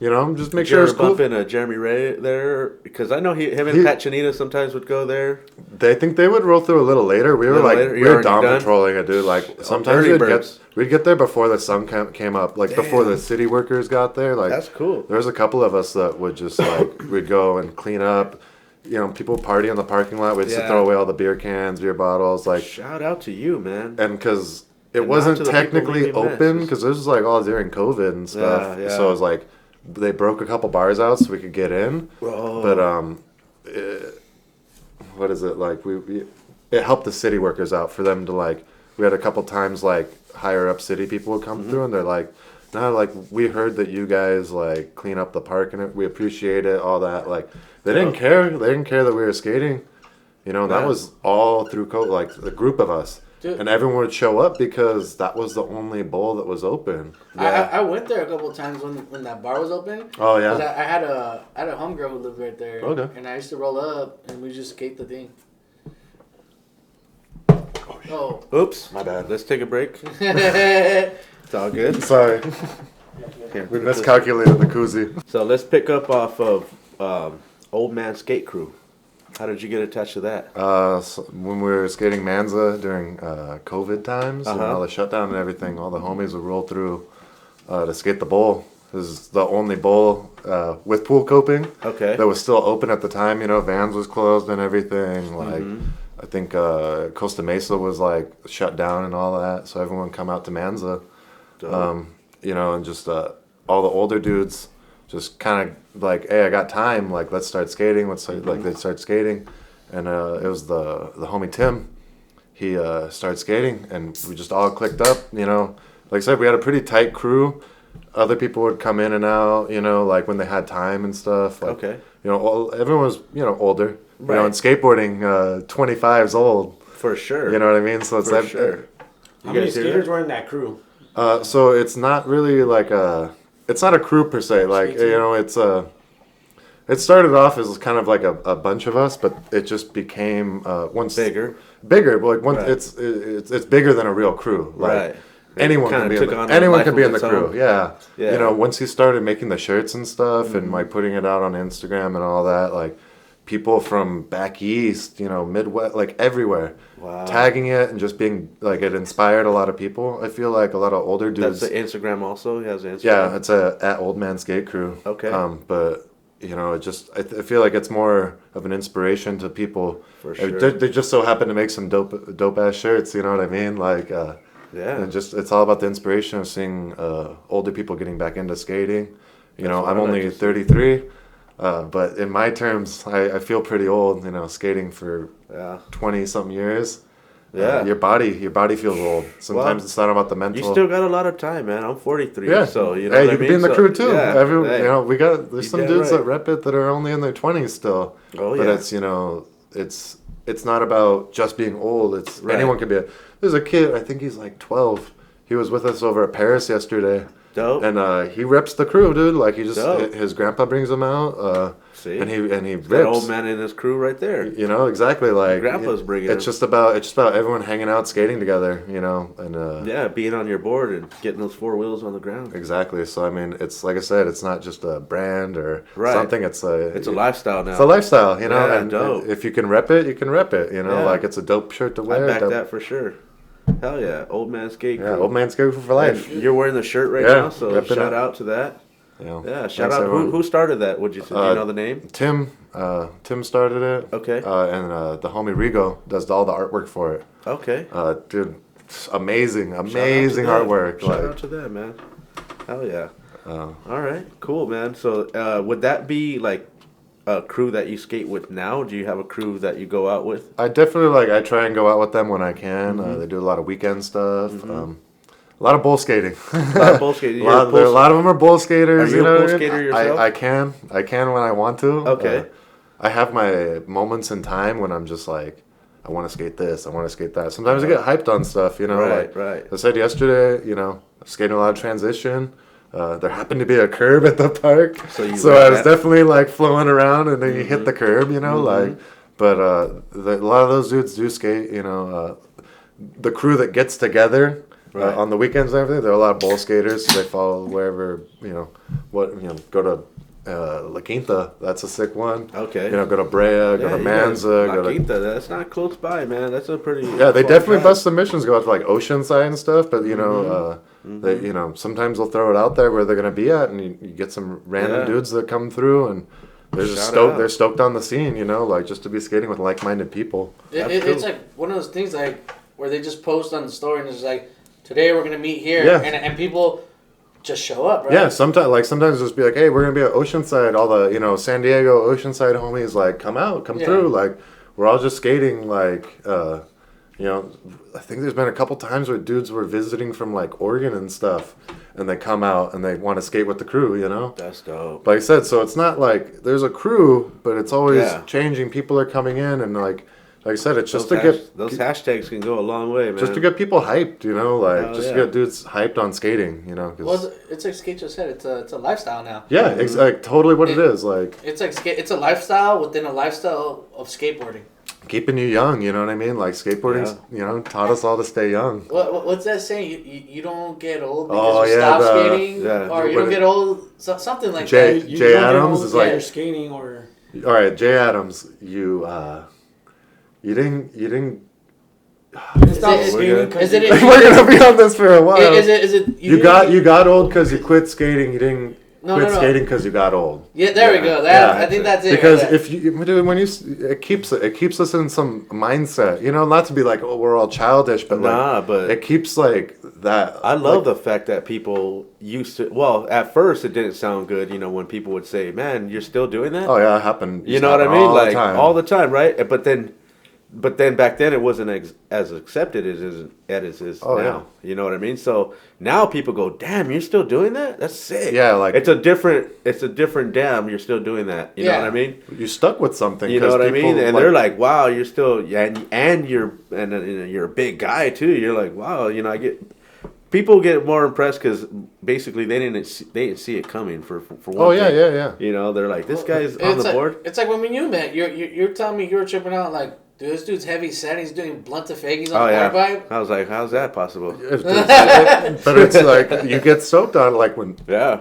you know, just make Did you sure ever it's cool. bump into Jeremy Ray there? Because I know him and Pat Chanita sometimes would go there. They think they would roll through a little later. We were Little like, later? we You're were already down done? patrolling it, dude. Like sometimes early birds. we'd get there before the sun came up, like before the city workers got there. Like That's cool. There was a couple of us that would just like we'd go and clean up. You know, people party in the parking lot. We'd just Yeah. throw away all the beer cans, beer bottles, like, Shout out to you, man. and because it And not wasn't to the people technically leaving open mess. because this was like all during COVID and stuff. Yeah, yeah. So it was like they broke a couple bars out so we could get in. Oh. But what is it like? It helped the city workers out for them to like. We had a couple times like higher up city people would come through and they're like, "No, like we heard that you guys like clean up the park and we appreciate it, all that." Like they didn't care. They didn't care that we were skating. You know, that Yeah. was all through COVID. Like the group of us. Dude. And everyone would show up because that was the only bowl that was open. I went there a couple of times when that bar was open. Oh 'Cause yeah. I had a homegirl who lived right there. Okay. And I used to roll up and we just skate the thing. Oh. Oops. My bad. Let's take a break. Yeah. It's all good. Sorry, Here, we miscalculated the koozie. So let's pick up off of Old Man Skate Crew. How did you get attached to that? So when we were skating Manza during COVID times and all the shutdown and everything, all the homies would roll through to skate the bowl. This is the only bowl with pool coping Okay. that was still open at the time. You know, Vans was closed and everything. Like I think Costa Mesa was like shut down and all that, so everyone come out to Manza. You know, and just all the older dudes just kind of like, hey, I got time. Like, let's start skating. Like they'd start skating, and it was the homie Tim. He started skating, and we just all clicked up. You know, like I said, we had a pretty tight crew. Other people would come in and out. You know, like when they had time and stuff. Like, Okay. You know, everyone was older. You know, Right. in skateboarding, 25 is old. For sure. You know what I mean? So it's For that. sure. How many guys hear skaters that? were in that crew? So it's not really like it's not a crew per se. Like Skate team. you know, it's It started off as kind of like a bunch of us, but it just became once Bigger. Bigger, but like once Right. it's bigger than a real crew. Like, Right. anyone Kinda can be took in on the, a anyone life can be of in the its crew. own. Yeah. Yeah. You know, once he started making the shirts and stuff and like putting it out on Instagram and all that, like people from back east, you know, Midwest, like everywhere, Wow. tagging it and just being like it inspired a lot of people. I feel like a lot of older dudes. That's the Instagram also. He has an Instagram. Yeah, it's at Old Man Skate Crew. Okay. But you know, it just I feel like it's more of an inspiration to people. For sure. They just so happen to make some dope ass shirts. You know what I mean? Like, Yeah. and just it's all about the inspiration of seeing older people getting back into skating. You know, what I'm I like only to see. 33, but in my terms, I feel pretty old. You know, skating for Yeah. 20 something years. Yeah. Your body feels old. Sometimes Well, it's not about the mental. You still got a lot of time, man. I'm 43. Yeah. So, you know hey, what you I can mean? be in the So, crew too. Yeah. Hey. You know, there's You some damn dudes right. that rep it that are only in their 20s still. Oh, But yeah. it's, you know, it's not about just being old. It's Right. anyone can be. There's a kid, I think he's like 12. He was with us over at Paris yesterday. Dope. And he reps the crew, dude. Like he just Dope. his grandpa brings him out. See? and he rips. That old man in his crew right there. You know, exactly, like Grandpa's bringing it's him. just about everyone hanging out skating together, you know, and Yeah, being on your board and getting those four wheels on the ground. exactly. So I mean, it's like I said, it's not just a brand or Right. something. It's a lifestyle now. It's a lifestyle, you know. Yeah, and dope. if you can rep it, you can rep it. You know, Yeah. like it's a dope shirt to I wear. back dope- that for sure. Hell yeah. Old man skate crew. Yeah, old man skate for life. And you're wearing the shirt right Yeah, now, so repping shout it. out to that. You know, Yeah, shout thanks, out. everyone. Who started that? Would you say? Do you know the name? Tim started it. Okay. And the homie Rigo does all the artwork for it. Okay. Dude, amazing Shout out to amazing them. artwork. Shout Like, out to that, man. Hell yeah. All right, cool, man. So, would that be like a crew that you skate with now? Do you have a crew that you go out with? I definitely I try and go out with them when I can. Mm-hmm. They do a lot of weekend stuff. A lot of bull skating. A lot of bull skating. A lot of them are bull skaters. Are you a know bull what I mean? skater yourself? I can when I want to. Okay. I have my moments in time when I'm just like, I want to skate this, I want to skate that. Sometimes I get hyped on stuff, you know. Right, like right. I said yesterday, you know, skating a lot of transition. There happened to be a curb at the park, So you so rep I was that? definitely like flowing around, and then you hit the curb, you know, like. But a lot of those dudes do skate, you know. The crew that gets together. Right. On the weekends and everything, there are a lot of bull skaters. So they follow wherever, go to La Quinta. That's a sick one. Okay. You know, go to Brea, go to Manza. La Go to, Quinta, that's not close by, man. That's a pretty. yeah, they far definitely drive. bust some missions, go out to like Oceanside and stuff. But you know, they sometimes they'll throw it out there where they're gonna be at, and you get some random Yeah. dudes that come through, and they're just Shout stoked. out. They're stoked on the scene, you know, like just to be skating with like-minded people. That's It's cool. like one of those things like where they just post on the story and it's like, today we're gonna meet here, Yeah. and people just show up, right? Yeah, sometimes just be like, hey, we're gonna be at Oceanside. All the San Diego Oceanside homies like come Yeah. through. Like we're all just skating. Like I think there's been a couple times where dudes were visiting from like Oregon and stuff, and they come out and they want to skate with the crew. You know. That's dope. Like I said, so it's not like there's a crew, but it's always Yeah. changing. People are coming in, and like I said, it's just those to get those hashtags can go a long way, man. just to get people hyped. You know, like Hell just yeah. to get dudes hyped on skating. You know. 'Cause- Well, it's like Sk8cho said, it's a lifestyle now. yeah, like totally what it is. Like. It's like it's a lifestyle within a lifestyle of skateboarding. Keeping you young, you know what I mean? Like skateboarding, taught us all to stay young. What's that saying? You don't get old Oh, because you yeah, stop the- skating, yeah, or you what don't it- get old, something like Jay- that. You Jay don't get Adams old is while like- you're skating or All right, Jay Adams, you didn't. you can Is stop it- skating is because it- We're gonna be on this for a while. Is it You got old because you quit skating. You didn't No, quit no, no. skating because you got old. Yeah, there we go. I think that's it. Because right there. if you, dude, it keeps us in some mindset, not to be like, oh, we're all childish, but Nah, like, but- it keeps like that. I love the fact that people used to. Well, at first it didn't sound good, when people would say, "Man, you're still doing that." Oh yeah, it happened. You know what I mean? All Like the time. all the time, right? But then back then it wasn't as accepted as it is Oh, now. yeah. You know what I mean? So now people go, "Damn, you're still doing that? That's sick." Yeah, like- it's a different damn. You're still doing that. You know Yeah. what I mean? You stuck with something. You know 'cause what I mean? people, And they're like, "Wow, you're still and you're a big guy too." You're like, "Wow, I get." people get more impressed because basically they didn't see it coming for one Oh yeah, thing. yeah, yeah. You know, they're like, this guy's on the board. It's like when you met. You're telling me you were tripping out like, dude, this dude's heavy set. He's doing blunt to fagies on the bike. I was like, how's that possible? But it's like you get stoked on like when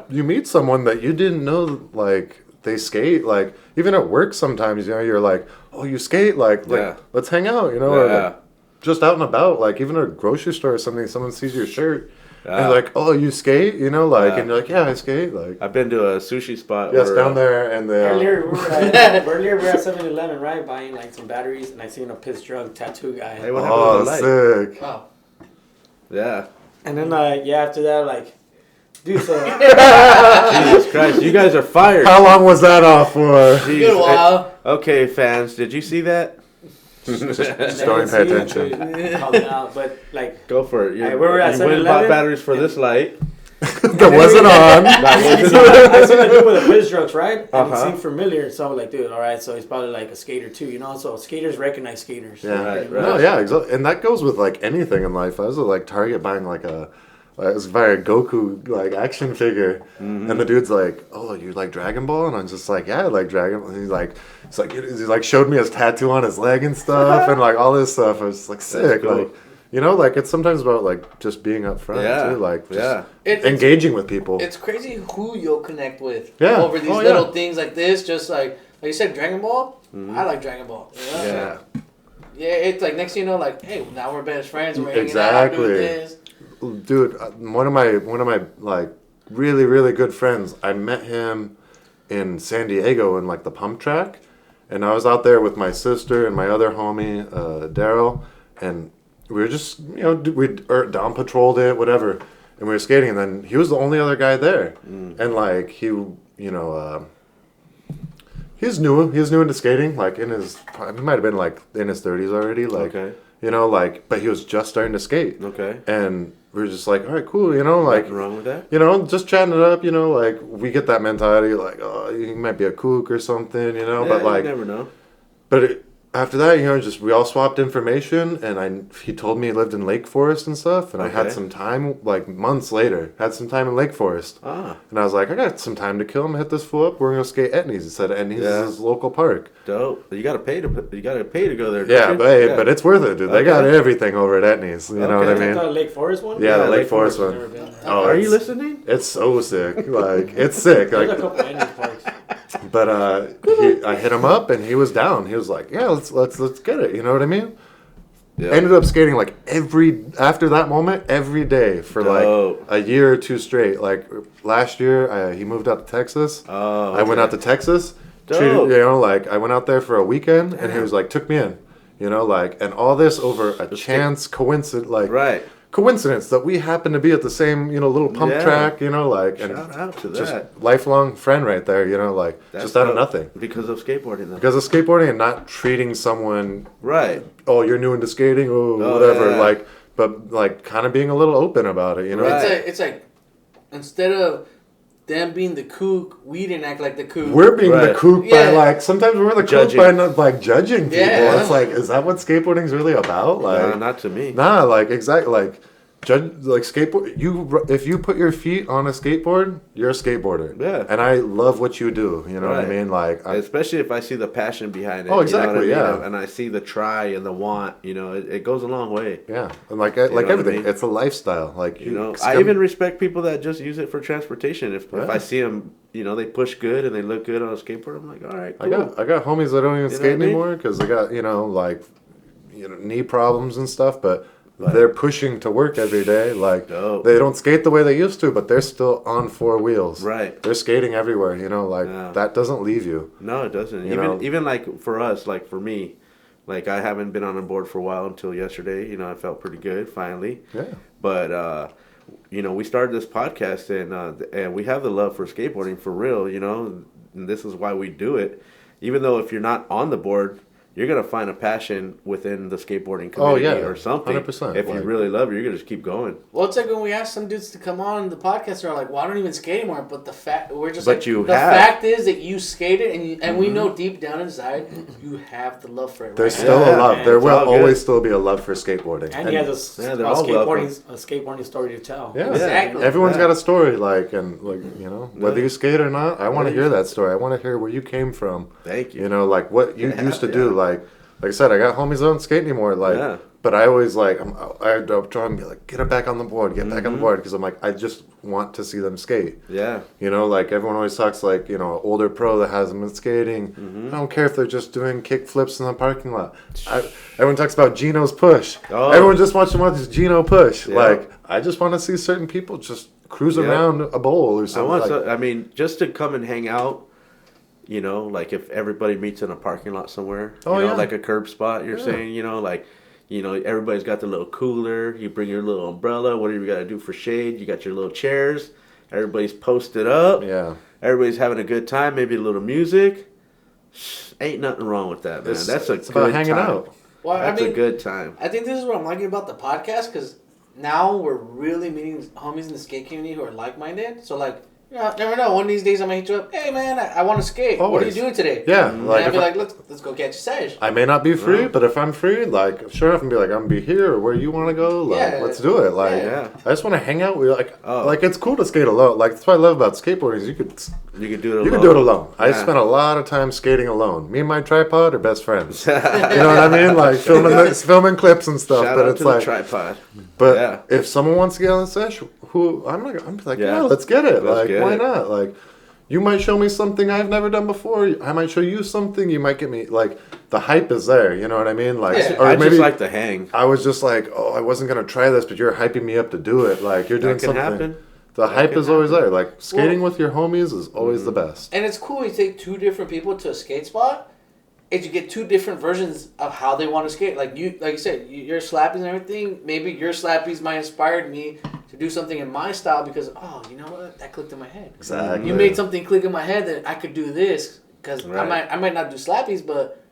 you meet someone that you didn't know like they skate. Like even at work sometimes, you know, you're like, oh, you skate, like let's hang out, you know, or like, just out and about, like even at a grocery store or something, someone sees your shirt and they're like, oh, you skate, you know, like, and you're like, yeah, I skate. Like I've been to a sushi spot. Yes, down there, and earlier we were at 7-Eleven, right, buying like some batteries, and I seen a piss drunk tattoo guy. Hey, what happened to the light? Sick. Wow. Yeah. And then after that, like, dude, so Jesus Christ, you guys are fired. How long was that off for? Jeez. Good while. Okay, fans, did you see that? Just don't pay attention. Call it out, but like, Go for it. we were at you went and bought 7-Eleven. batteries for this light. That wasn't on. I seen the dude with the piss drugs, right? And it Uh-huh. seemed familiar, so I was like, dude, all right, so he's probably like a skater too, you know? So skaters recognize skaters. Yeah, Right. No, yeah, exactly. And that goes with like anything in life. I was at like Target buying like I was buying a Goku like action figure, and the dude's like, "Oh, you like Dragon Ball?" And I'm just like, "Yeah, I like Dragon Ball." And he's like showed me his tattoo on his leg and stuff, and like all this stuff. I was like, sick, cool. like. You know, like it's sometimes about like just being upfront too, like just engaging with people. It's crazy who you'll connect with Yeah. over these little things like this. Just like you said, Dragon Ball. I like Dragon Ball. Yeah. Yeah, it's like next thing you know, like, hey, now we're best friends. We're hanging Exactly. out doing this. Dude, one of my like really really good friends. I met him in San Diego in like the pump track, and I was out there with my sister and my other homie Daryl, and we were just we down patrolled it, whatever, and we were skating, and then he was the only other guy there, and like he's new into skating, like he might have been like in his 30s already, like but he was just starting to skate, and we were just like, all right, cool, like nothing wrong with that, just chatting it up, like we get that mentality, like, oh, you might be a kook or something, but like you never know. But after that, we all swapped information, and he told me he lived in Lake Forest and stuff, and I had some time, like months later, in Lake Forest. And I was like, I got some time to kill. I'm gonna hit this fool up. We're gonna skate Etnies. He said Etnies is his local park. Dope. You gotta pay to go there. Yeah, but it's worth it, dude. They got everything over at Etnies. You know what I mean? The Lake Forest one? Yeah, the Lake Forest one. Oh, are you listening? It's so sick. Like it's sick. There's Like a couple Etnies parks. But I hit him up and he was down. He was like, "Yeah, let's get it." You know what I mean? Yeah. Ended up skating like after that moment every day for like a year or two straight. Like last year, he moved out to Texas. Oh, I went out to Texas. I went out there for a weekend, and he was like, took me in. And all this over a chance coincidence, coincidence that we happened to be at the same, little pump track, and shout out to just that lifelong friend right there, That's just out of nothing. Because of skateboarding, though. Because of skateboarding and not treating someone oh, you're new into skating, whatever, but kind of being a little open about it, It's like instead of them being the kook, we didn't act like the kook. We're being the kook by sometimes we're the kook by not judging people. It's like, is that what skateboarding's really about? Like, not to me. Nah, exactly, judge skateboard. If you put your feet on a skateboard, you're a skateboarder. Yeah. And I love what you do. You know what I mean? Especially if I see the passion behind it. Oh, exactly. You know what I mean? And I see the try and the want. It goes a long way. Yeah. And everything, I mean? It's a lifestyle. I even respect people that just use it for transportation. If I see them, they push good and they look good on a skateboard, I'm like, all right, cool. I got homies that don't even skate anymore because they got knee problems and stuff, but. They're pushing to work every day. They don't skate the way they used to, but they're still on four wheels. Right. They're skating everywhere. That doesn't leave you. No, it doesn't. Even for us, for me, I haven't been on a board for a while until yesterday. I felt pretty good finally. Yeah. But we started this podcast and we have the love for skateboarding for real. And this is why we do it. Even though if you're not on the board, you're gonna find a passion within the skateboarding community or something. 100%. If you really love it, you're gonna just keep going. Well, it's like when we ask some dudes to come on the podcast, they're like, "Well, I don't even skate anymore." But the fact fact is that you skated, and we know deep down inside you have the love for it. There's still a love. There will always still be a love for skateboarding. And he has a skateboarding story to tell. Yeah, exactly. Everyone's got a story, whether you skate or not. I want to hear that story. I want to hear where you came from. Thank you. Like what you used to do. Like I said, I got homies that don't skate anymore. But I always I'm trying to be like, get it back on the board, back on the board, because I'm like, I just want to see them skate. Yeah. Everyone always talks an older pro that hasn't been skating. I don't care if they're just doing kick flips in the parking lot. Everyone talks about Gino's push. Oh. Everyone just wants to watch this Gino push. Yeah. I just want to see certain people just cruise around a bowl or something. Just to come and hang out. If everybody meets in a parking lot somewhere, like a curb spot, you're saying, everybody's got the little cooler, you bring your little umbrella, whatever you got to do for shade, you got your little chairs, everybody's posted up, everybody's having a good time, maybe a little music. Ain't nothing wrong with that, man. That's a good hanging time. Out. Well, that's a good time. I think this is what I'm liking about the podcast, because now we're really meeting homies in the skate community who are like-minded, so never know. One of these days I'm gonna hit you up. Hey man, I want to skate. Always. What are you doing today? Yeah, and I'll be like, let's go catch a sesh. I may not be free, but if I'm free, sure enough, and be like, I'm gonna be here. Or where you want to go? Let's do it. I just want to hang out with it's cool to skate alone. That's what I love about skateboarding is you could do it alone. You could do it alone. Yeah. I spent a lot of time skating alone. Me and my tripod are best friends. You know what I mean? Filming clips and stuff. Shout out to the tripod. But if someone wants to get on the sesh, I'm like, let's get it. Why not? You might show me something I've never done before. I might show you something. You might get me the hype is there. You know what I mean? Or I maybe just like to hang. I was just I wasn't gonna try this, but you're hyping me up to do it. You're doing something. Happen. The hype is always there. Skating with your homies is always the best. And it's cool. You take two different people to a skate spot. Is you get two different versions of how they want to skate. Like you said, your slappies and everything. Maybe your slappies might inspire me to do something in my style because you know what, that clicked in my head. Exactly. You made something click in my head that I could do this because I might not do slappies, but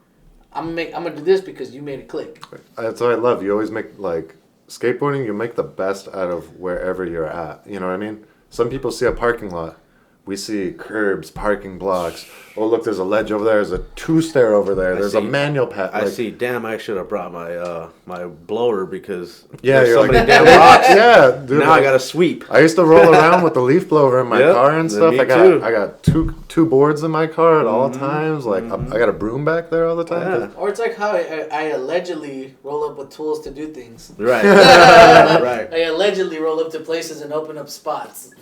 I'm gonna do this because you made it click. That's what I love. You always make skateboarding. You make the best out of wherever you're at. You know what I mean? Some people see a parking lot. We see curbs, parking blocks. Oh, look, there's a ledge over there. There's a two-stair over there. There's a manual path. I see. Damn, I should have brought my blower because there's so many damn rocks. Yeah, dude. Now I got to sweep. I used to roll around with the leaf blower in my car and stuff. I got two boards in my car at all times. I got a broom back there all the time. Yeah. Or it's like how I allegedly roll up with tools to do things. Right. Right. I allegedly roll up to places and open up spots.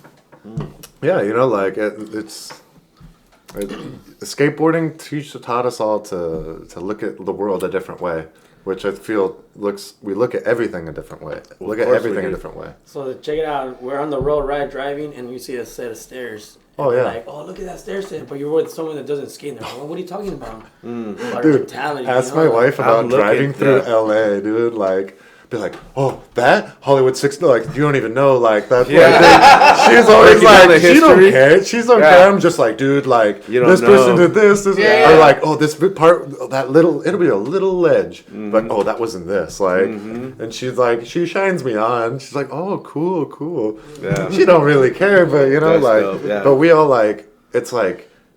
Yeah, skateboarding taught us all to look at the world a different way, which I feel we look at everything a different way. Look at everything a different way. So check it out. We're on the road, right, driving, and we see a set of stairs. Oh yeah. Look at that stair set. But you're with someone that doesn't skate. And they're like, what are you talking about? About dude, mentality. ask my wife about driving through LA, dude. Be like, oh, that Hollywood 6, you don't even know, that's she's always she don't care. She don't care. I'm just dude, you don't this know. Person did this, or this part, that little, it'll be a little ledge, but that wasn't this, and she's she shines me on. She's like, oh, cool. Yeah. She don't really care, but but we all it's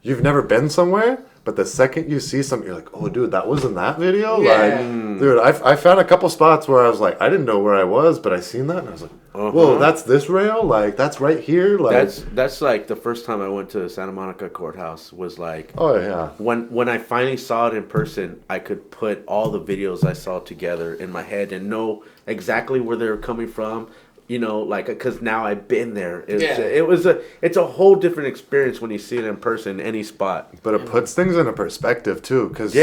you've never been somewhere. But the second you see something, you're like, oh, dude, that was in that video? Yeah. Dude, I found a couple spots where I was I didn't know where I was, but I seen that, and I was like, whoa, that's this rail? That's right here? That's the first time I went to Santa Monica Courthouse was oh, yeah. When I finally saw it in person, I could put all the videos I saw together in my head and know exactly where they were coming from. Because now I've been there. It's a whole different experience when you see it in person, any spot. But it puts things into perspective too, because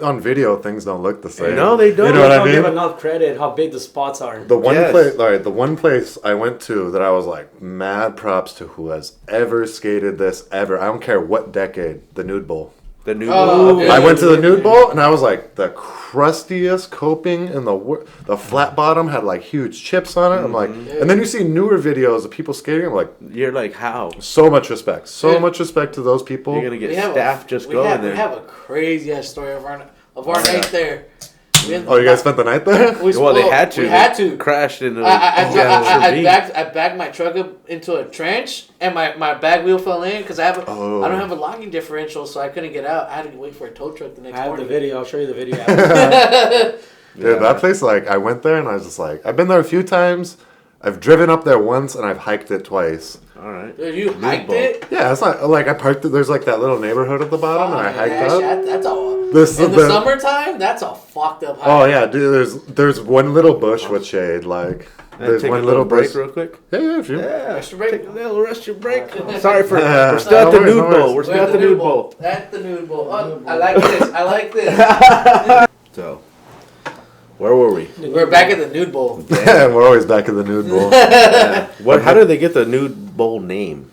on video things don't look the same. No, they don't. You know what I mean? Give enough credit how big the spots are. The one place I went to that I was mad props to who has ever skated this ever. I don't care what decade. The Nude Bowl. The nude Oh, bowl. okay. I went to the nude bowl, and I was like, the crustiest coping in the flat bottom had like huge chips on it. I'm like, and then you see newer videos of people skating. I'm like, You're like, how? so much respect, so Dude. much respect to those people. You're gonna get staff just going there. We have a crazy ass story of our night there. Oh, you guys spent the night there? Well, they had to. We had They to. crashed into. I backed my truck up into a trench, and my back wheel fell in because I don't have a locking differential, so I couldn't get out. I had to wait for a tow truck the next I have morning. the video. I'll show you the video. After. Dude, that place, like, I went there and I was just like, I've been there a few times. I've driven up there once and I've hiked it twice. All right. Dude, you hiked it? Yeah, it's not like I parked it. There's like that little neighborhood at the bottom, and I hiked up. That's all. This In is the summertime, that's a fucked up hike. Oh yeah, dude. There's one little bush with shade. Like there's Take one a little break bush. real quick. Yeah, if you. Yeah, Extra break. Take a little rest your break. Sorry for. Yeah. We're still at No the worries, nude no bowl. worries. We're still at the nude bowl. At the nude bowl. Oh, I like this. I like this. So, where were we? We're back at the nude bowl. Yeah, we're always back in the nude bowl. What? How did they get the nude bowl name?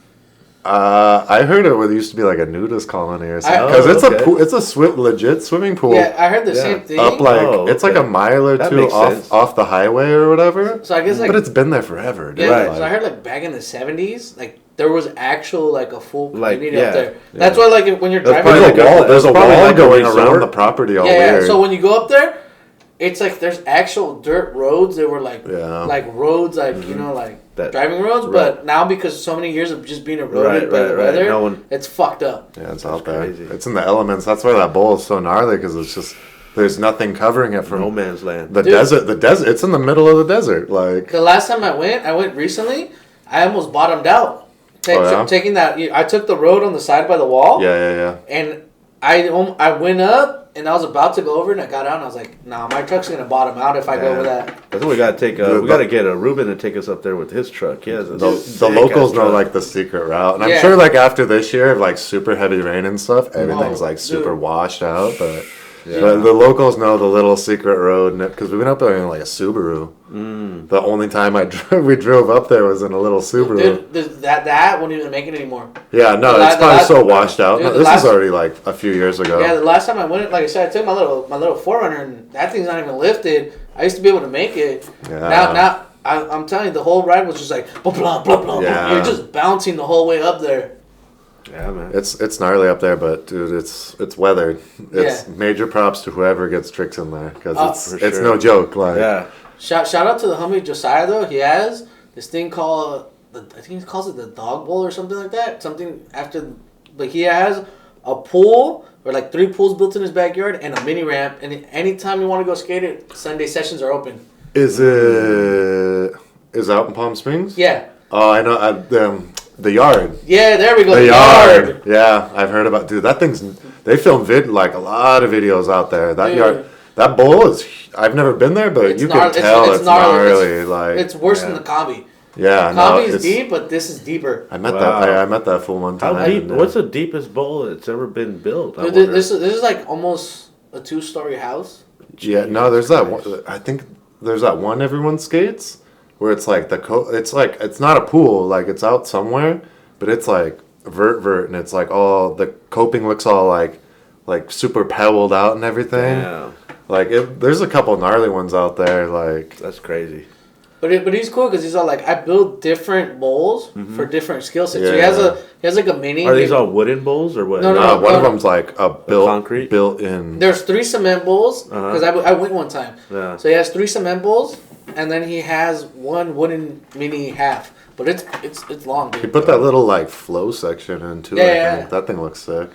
I heard it used to be like a nudist colony or something. I- Because it's okay. a pool, it's a legit swimming pool. Yeah, I heard the Yeah. same thing. Up like Oh, it's like okay. a mile or That two makes sense. off the highway or whatever. So I guess like But it's been there forever, dude. yeah. Right. So I heard like back in the 70s, like there was actual like a full Like, community yeah, up there. yeah. That's why like when you're That's driving, probably There's like a wall. a- There's a it's probably wall like a going resort. around the property all yeah. weird. So when you go up there, it's like there's actual dirt roads. They were like roads, like you know, like That- driving roads. right. But now because so many years of just being eroded by the right. weather, No one- it's fucked up. Yeah, it's out there. crazy. It's in the elements. That's why that bowl is so gnarly because it's just there's nothing covering it from No man's land. the Dude. desert. The desert. It's in the middle of the desert. Like The last time I went recently. I almost bottomed out. yeah? Taking that, I took the road on the side by the wall. yeah. And I went up and I was about to go over and I got out and I was like, nah, my truck's gonna bottom out if I go over that. I think we gotta take. We gotta get a Ruben to take us up there with his truck. He has a The sick locals ass know truck. like the secret route, and I'm Yeah. sure like after this year of like super heavy rain and stuff, everything's like super dude. washed out. But the locals know the little secret road because we went up there in like a Subaru. The only time we drove up there was in a little Subaru. Dude, that won't even make it anymore. Yeah, no, The it's la- probably the so last- washed out. dude, No, the this last- is already like a few years ago. Yeah, the last time I went, like I said, I took my little 4Runner and that thing's not even lifted. I used to be able to make it. Yeah. Now I'm telling you, the whole ride was just like blah blah blah blah. Yeah. You're just bouncing the whole way up there. Yeah, man. It's gnarly up there, but dude, it's weathered. It's major props to whoever gets tricks in there because for it's sure. no joke. Like Yeah. Shout out to the homie Josiah though. He has this thing called I think he calls it the dog bowl or something like that. Something after, but he has a pool or like 3 pools built in his backyard and a mini ramp. And anytime you want to go skate it, Sunday sessions are open. Is it out in Palm Springs? Yeah. Oh, I know. The yard. Yeah, there we go. The yard. Yeah, I've heard about. Dude, that thing's. They film like a lot of videos out there. That Dude. yard. That bowl is. I've never been there, but It's you gnar- can tell it's it's gnarly. gnarly. Like It's worse than the Kabi. yeah, no, Kabi is it's, deep, but this is deeper. I met Wow. that. I met that fool one time. How deep? and, What's the deepest bowl that's ever been built? I Dude, wonder. this is like almost a 2-story house. Yeah, no, there's that one. I think there's that one everyone skates where it's like it's like it's not a pool, like it's out somewhere, but it's like vert, and it's like all the coping looks all like super pebbled out and everything. Yeah, Like there's a couple gnarly ones out there. Like that's crazy. But he's cool because he's all like, I build different bowls for different skill sets. So he Yeah. has like a mini. Are these all wooden bowls or what? No, one of them's like a concrete? built in. There's 3 cement bowls Uh-huh. because I went one time. Yeah. So he has 3 cement bowls, and then he has 1 wooden mini half. But it's long, He dude. put that little like flow section in too. Yeah, I yeah. think. That thing looks sick.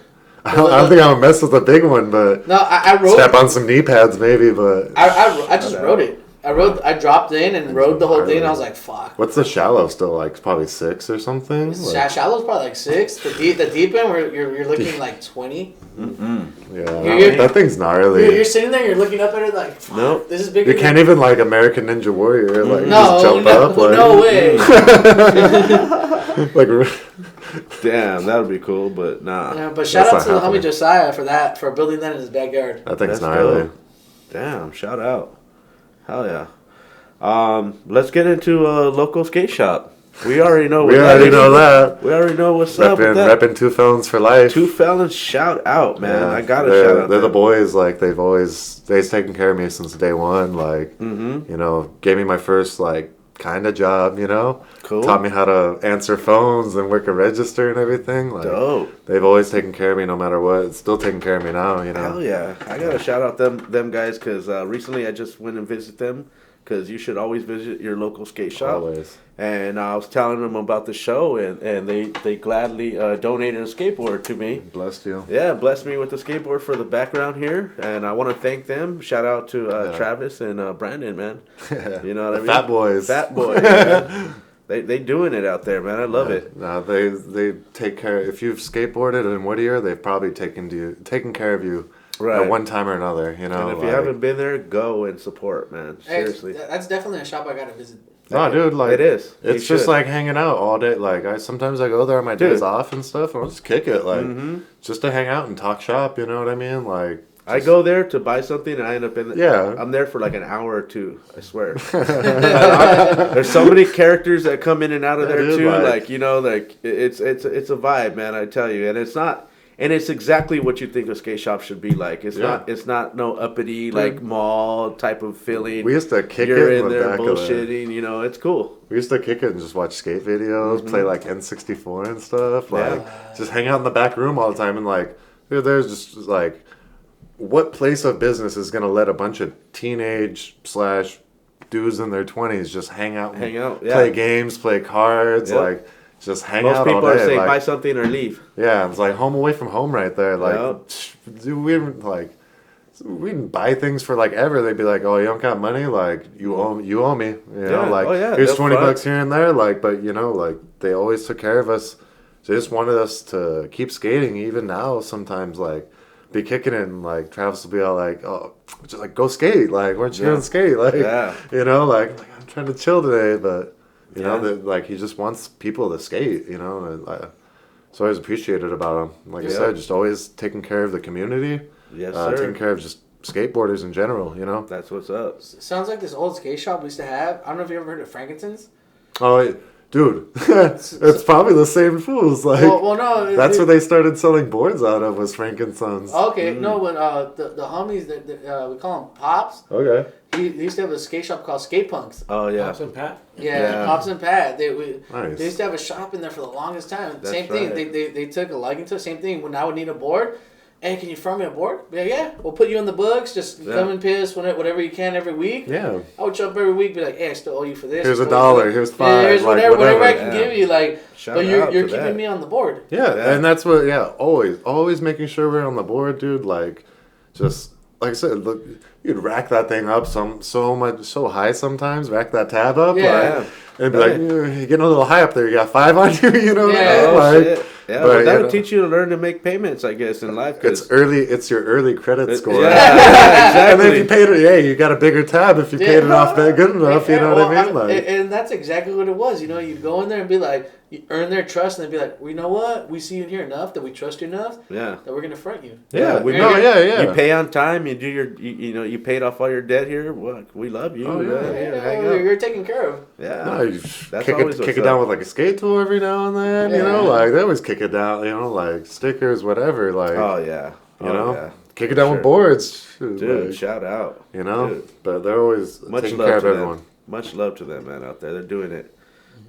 I don't think I'm gonna mess with the big one, but No, I rode. step on some knee pads maybe. But I just rode it. I dropped in and rode the whole thing. And I was like, fuck. what's the shallow still like? Probably 6 or something. Like, Shallow's probably like 6. The deep end, where you're looking like 20. yeah, that thing's gnarly. You're sitting there, you're looking up at it like, fuck, Nope. this is bigger. You can't even like American Ninja Warrior, like No, just jump up. Like, no way. like Damn, that would be cool, but nah. Yeah, but shout out That's to the not homie happening. Josiah for building that in his backyard. that thing's That's gnarly. dope. Damn, shout out. Hell yeah. Let's get into a local skate shop. We already know. We already know that. We already know what's up with that. Repping Two Felons for life. Two Felons, shout out, man. Yeah, I gotta shout out. They're the boys. Like they've taken care of me since day one. Like gave me my first like kind of job. Cool. Taught me how to answer phones and work a register and everything. Like, dope. They've always taken care of me no matter what. It's still taking care of me now. Hell yeah! I gotta shout out them guys because recently I just went and visited them. Because you should always visit your local skate shop. Always. And I was telling them about the show, and they gladly donated a skateboard to me. Blessed you. Yeah, blessed me with the skateboard for the background here, and I want to thank them. Shout out to Travis and Brandon, man. You know what I mean? Fat boys. Fat boys. Man. They doing it out there, man. I love it. No, they take care. If you've skateboarded in Whittier, they've probably taken care of you. Right. At one time or another, And if you haven't been there, go and support, man. Seriously. That's definitely a shop I gotta visit. No, dude, like it is. It's just like hanging out all day. Like sometimes I go there on my days off and stuff, and I'll just kick it, like just to hang out and talk shop. You know what I mean? Like I go there to buy something, and I end up in. I'm there for like an hour or two. I swear. There's so many characters that come in and out of there too. Like it's a vibe, man. I tell you, and it's not. And it's exactly what you think a skate shop should be like. It's not no uppity like mall type of feeling. We used to kick You're it in there back bullshitting, it's cool. We used to kick it and just watch skate videos, play like N64 and stuff. Like just hang out in the back room all the time and like dude, there's just like what place of business is gonna let a bunch of teenage / dudes in their 20s just hang out, play games, play cards, like just hang out all day. Most people are saying buy something or leave. Yeah, it's like home away from home right there. Like, dude, we didn't buy things for like ever. They'd be like, "Oh, you don't got money? Like, you owe me. You know, like here's $20 here and there. Like, but like they always took care of us. They just wanted us to keep skating. Even now, sometimes like be kicking it and like Travis will be all like, "Oh, just like go skate. Like, why don't you go and skate? Like, like I'm trying to chill today, but." You know, that like he just wants people to skate, and it's always appreciated about him. Like I said, just always taking care of the community. Yes, sir. Taking care of just skateboarders in general, That's what's up. Sounds like this old skate shop we used to have. I don't know if you ever heard of Frankenstein's. Oh, dude, it's probably the same fools. Like, well, no, that's where they started selling boards out of was Frankenstein's. Okay, no, when the homies that we call them Pops. Okay. He used to have a skate shop called Skate Punks. Oh yeah, Pops and Pat. Yeah, Pops and Pat. They nice. They used to have a shop in there for the longest time. That's same thing. Right. They took a liking to it. Same thing. When I would need a board, hey, can you front me a board? Be like, yeah, we'll put you in the books. Just come and piss whatever you can every week. Yeah. I would show up every week. Be like, hey, I still owe you for this. Here's $1. Here's $5. Yeah, here's like, whatever I can give you. Like, Shout but you're keeping me on the board. Yeah, and that's what. Yeah, always making sure we're on the board, dude. Like, just. Like I said, look, you'd rack that thing up so high sometimes. Rack that tab up, and be like, you're getting a little high up there. You got 5 on you, you know? Shit. Yeah, but that'll teach you to learn to make payments, I guess, in life. It's your early credit score. Yeah, exactly. And then if you paid it, you got a bigger tab if you paid it off that good enough. You know what I mean? Like, and that's exactly what it was. You go in there and be like, you earn their trust, and they'd be like, well, you know what? We see you in here enough that we trust you enough. That we're gonna front you. Yeah, we know. Yeah. You pay on time. You do you paid off all your debt here. What? We love you. Oh you're taken care of. Yeah, no, you that's kick it down with like a skate tool every now and then. You know, like they always kick it down. You know, like stickers, whatever. Like kick it down with boards. Dude, shout out. You know, but they're always taking care of everyone. Much love to them, man, out there. They're doing it.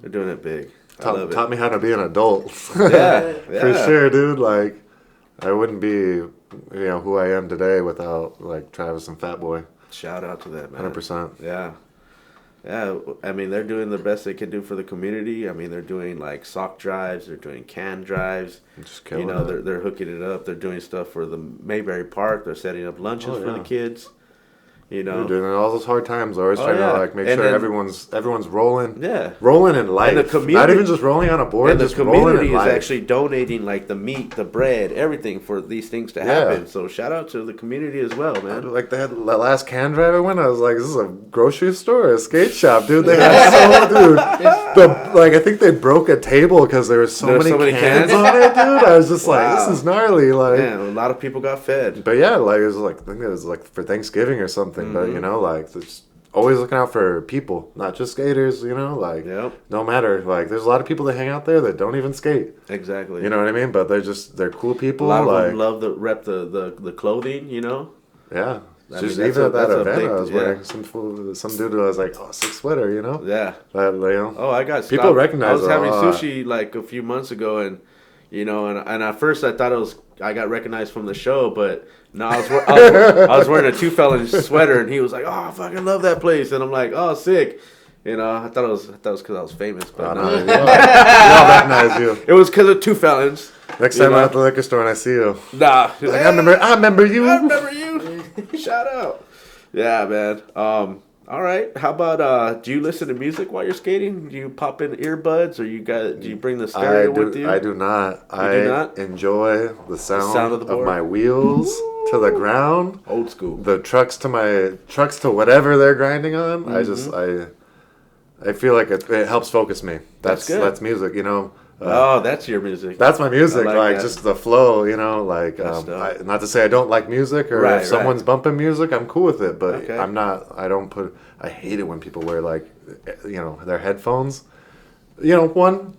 They're doing it big. Taught me how to be an adult. Yeah, for sure, dude. Like, I wouldn't be, who I am today without like Travis and Fat Boy. Shout out to them, man. 100%. Yeah. I mean, they're doing the best they can do for the community. I mean, they're doing like sock drives. They're doing can drives. Just killing it. They're hooking it up. They're doing stuff for the Mayberry Park. They're setting up lunches for the kids. They're doing all those hard times. Always trying to like make sure everyone's rolling. Yeah, rolling in life. And the community, not even just rolling on a board. And the just community is life. actually donating like the meat, the bread, everything for these things to happen. So shout out to the community as well, man. Like they had the last can drive I went. I was like, this is a grocery store, or a skate shop, dude. They had I think they broke a table because there were so many cans on it, dude. I was just like, this is gnarly. Like, man, a lot of people got fed. But yeah, like it was like I think it was like for Thanksgiving or something. But like always looking out for people, not just skaters, you know, like, no matter, like, there's a lot of people that hang out there that don't even skate. Exactly. You know what I mean? But they're cool people. A lot of like, them love the rep the clothing, you know? Yeah. I Just mean, even at that event, big, I was wearing some dude who was like, oh, sick sweater, you know? Yeah. That, you know? Oh, I got people stopped. recognize I was it having a lot. sushi like a few months ago, and you know, and at first I thought I got recognized from the show, but no, I was wearing a Two Felons sweater, and he was like, "Oh, I fucking love that place," and I'm like, "Oh, sick." You know, I thought it was because I was famous, but no. We all recognize you. It was because of Two Felons. Next time I'm at the liquor store and I see you, Nah, like, I remember you. I remember you. Shout out. Yeah, man. All right. How about do you listen to music while you're skating? Do you pop in earbuds, or do you bring the stereo with you? I do not. Do not? Enjoy the sound of the of board? my wheels to the ground. Old school. The trucks to whatever they're grinding on. Mm-hmm. I feel like it helps focus me. That's good. That's music, you know. That's your music. That's my music, I like that. just the flow, you know. Like, not to say I don't like music, or if someone's bumping music, I'm cool with it. But I'm not. I hate it when people wear like, you know, their headphones. You know, one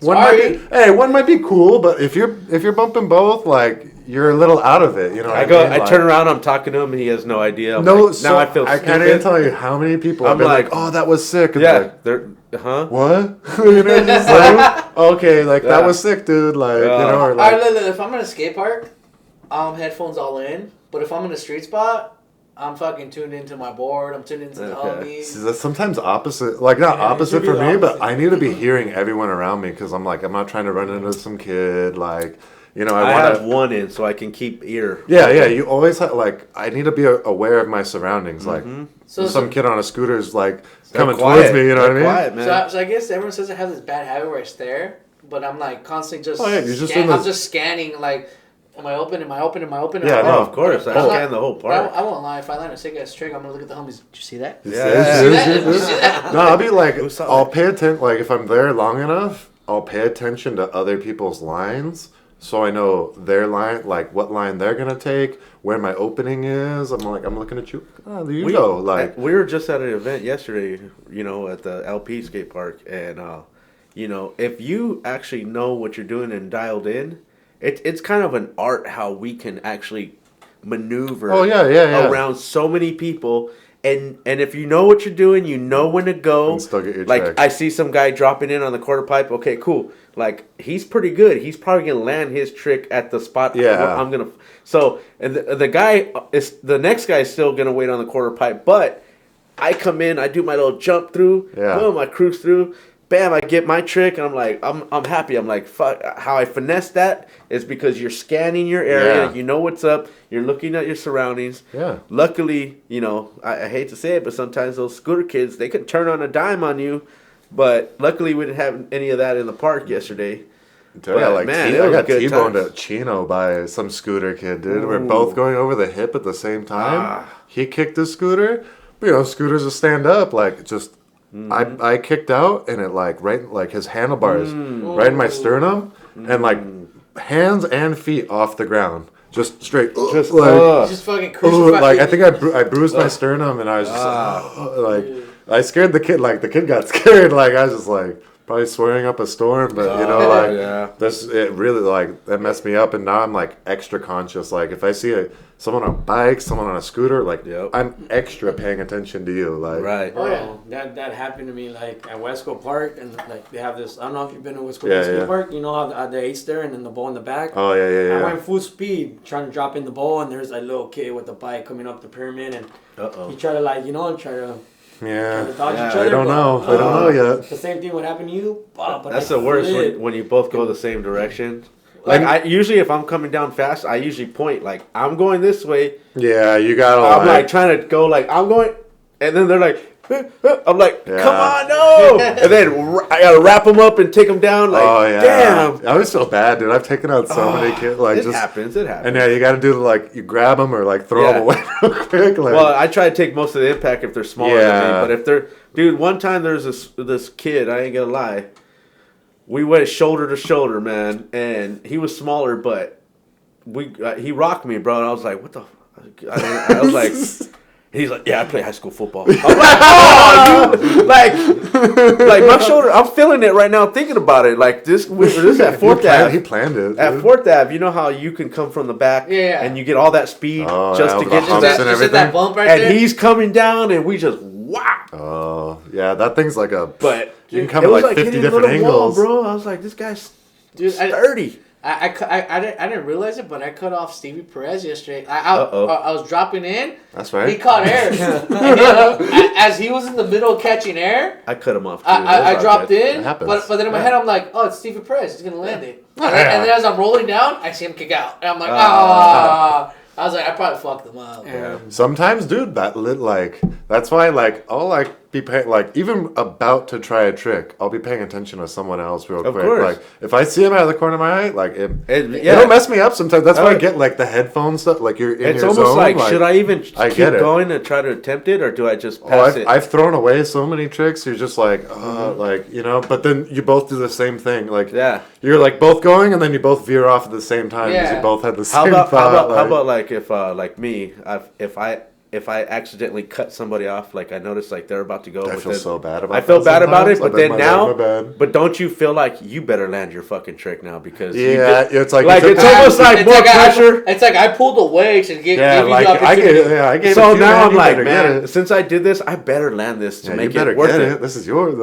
might be cool, but if you're bumping both, like, you're a little out of it. You know, I turn around, I'm talking to him, and he has no idea. Now I feel I can't even tell you how many people I'm have been like, oh, that was sick. And yeah, they're what? You know, just like, okay, like that was sick, dude. Like, you know, or like, Alright, look, if I'm in a skate park, headphones all in. But if I'm in a street spot, I'm fucking tuned into my board. I'm tuned into the homies. See, that's sometimes opposite. Like, not opposite for me, but I need to be hearing everyone around me, because I'm like, I'm not trying to run into some kid. Like, you know, I have one in so I can keep ear. Yeah. You always have, like, I need to be aware of my surroundings. Like, some kid on a scooter is like coming towards me. You know what I mean? Quiet, man. So I guess everyone says I have this bad habit where I stare, but I'm like constantly just. I'm just scanning. Like, am I open? Am I open? Am I open? Yeah, no, of course. I scan the whole park. I won't lie. If I land a sick ass trick, I'm gonna look at the homies. Did you see that? Yeah. Did you see that? No, I'll be like, I'll pay attention. Like, if I'm there long enough, I'll pay attention to other people's lines, so I know their line, like what line they're gonna take, where my opening is. I'm looking at you. Oh, there you go. Like, we were just at an event yesterday, you know, at the LP skate park, and you know, if you actually know what you're doing and dialed in, it's kind of an art how we can actually maneuver. Oh yeah. Around so many people. And if you know what you're doing, you know when to go. And still get your like, check. I see some guy dropping in on the quarter pipe. Okay, cool. Like, he's pretty good. He's probably gonna land his trick at the spot. Yeah. I'm gonna. So, and the next guy is still gonna wait on the quarter pipe. But I come in, I do my little jump through. Yeah. Boom, I cruise through. Bam, I get my trick, and I'm like, I'm happy. I'm like, fuck. How I finesse that is because you're scanning your area. Yeah. You know what's up. You're looking at your surroundings. Yeah. Luckily, you know, I hate to say it, but sometimes those scooter kids, they could turn on a dime on you. But luckily, we didn't have any of that in the park yesterday. Dude, I got T-boned times. at Chino by some scooter kid, dude. We're both going over the hip at the same time. He kicked his scooter. You know, scooters will stand up, like, just... I kicked out, and it like his handlebars right in my sternum, and like hands and feet off the ground, just straight, just fucking crucified. like I think I bruised my sternum, and I was just like I scared the kid. Like, the kid got scared. Like, I was just like probably swearing up a storm, but you know, like it really, like, that messed me up, and now I'm like extra conscious. Like, if I see someone on a bike, someone on a scooter, like, I'm extra paying attention to you. Like, right. Oh yeah, that happened to me, like, at Westco Park, and like they have this. I don't know if you've been to Westco Park. You know how the eight's there, and then the ball in the back. Oh yeah. I went full speed trying to drop in the ball, and there's a little kid with the bike coming up the pyramid, and he tried to, like, you know, try to dodge each other. I don't know yet. The same thing would happen to you. But that's the worst when you both go the same direction. Like, I usually, if I'm coming down fast, I usually point, like, I'm going this way. Yeah, you gotta. I'm like trying to go, like, I'm going, and then they're like, I'm like, come on, no! And then I gotta wrap them up and take them down. Like, damn! I always feel bad, dude. I've taken out so many kids. Like, it happens. And you gotta do, like, you grab them or, like, throw them away real quick. Like. Well, I try to take most of the impact if they're smaller than me. But if they're, dude, one time there's this kid. I ain't gonna lie. We went shoulder to shoulder, man, and he was smaller, but he rocked me, bro. And I was like, what the? I was like. And he's like, yeah, I play high school football. I'm like, oh, you, like my shoulder. I'm feeling it right now thinking about it. Like this at 4th Ave. He planned it. At 4th Ave, you know how you can come from the back and you get all that speed just to get to that bump right and there? he's coming down and we just wow. Oh, yeah, that thing's like a... But you can come at like 50 different angles. Bro, I was like, this guy's sturdy. I didn't realize it, but I cut off Stevie Perez yesterday. I was dropping in. That's right. He caught air. As he was in the middle of catching air, I cut him off too. I dropped in. That But then in my head, I'm like, oh, it's Stevie Perez. He's going to land it. And then as I'm rolling down, I see him kick out. And I'm like, ah. I was like, I probably fucked them up. Yeah. Sometimes, dude, that's why, I'll, be paying, even about to try a trick, I'll be paying attention to someone else real quick. Course. If I see him out of the corner of my eye, it'll mess me up sometimes. That's why I get, the headphone stuff, you're in it's your almost zone. like, should I even keep going and try to attempt it, or do I just pass it? I've thrown away so many tricks, you're just but then you both do the same thing. You're, both going, and then you both veer off at the same time, because you both had the same thought. How about if me, if I accidentally cut somebody off, I notice they're about to go. I feel so bad about it. I feel bad about it, but then now, bad. But don't you feel like you better land your fucking trick now because it's like it's almost like more pressure. It's like I pulled the weight and gave you the opportunity. I gave so it to now you, I'm like, man, since I did this, I better land this to make it worth it. This is yours.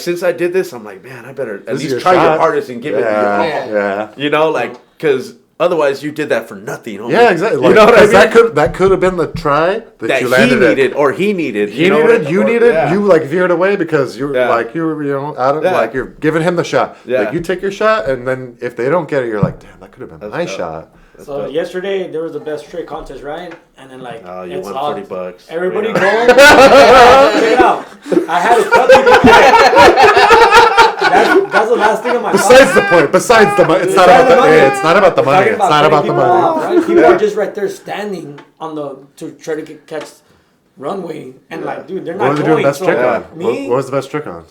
Since I did this, I'm like, man, I better at least try your hardest and give it. Yeah. You know, because. Otherwise, you did that for nothing. Homie. Yeah, exactly. You know what I mean? That could have been the try that you landed he needed, or he needed. You veered away because you're you're giving him the shot. Yeah. You take your shot, and then if they don't get it, you're like, damn, that could have been my shot. So yesterday there was the best trick contest, right? And then you won $40. Everybody going. Check it out. I had a couple. That's the last thing on my point. Besides the money, it's not about the money. It's not about the money. It's not about the money. People are just right there standing to try to catch runway, and dude, they're not going. What were they doing best trick on? Me? What was the best trick on?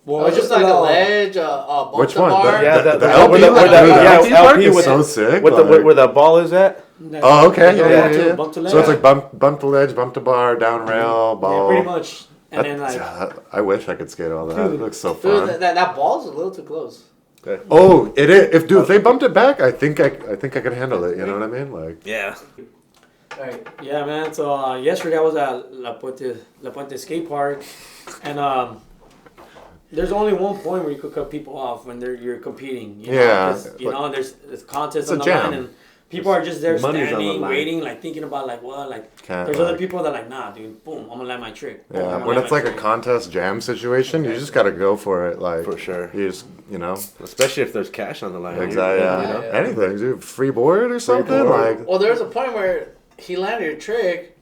Well, it's just a ledge, bump which the one? bar. The LP, LP is so sick. Where the ball is at. Oh, okay. Yeah. Bump to ledge. So it's like bump the ledge, bump the bar, down rail, ball. Yeah, pretty much. And then I wish I could skate all that. It looks so fun. Dude, that ball's a little too close. Okay. Oh, it is. If they bumped it back, I think I could handle it. You know what I mean? Yeah. Right. Yeah, man. So yesterday I was at La Puente Skate Park, and there's only one point where you could cut people off when you're competing. You know, there's contests on the line, and people are just there standing, waiting, thinking about there's other people that nah, dude, boom, I'm gonna land my trick. Yeah, when it's a contest jam situation, you just gotta go for it. For sure. You just, especially if there's cash on the line. Exactly. Anything, dude, free board or something. Well, there was a point where he landed a trick,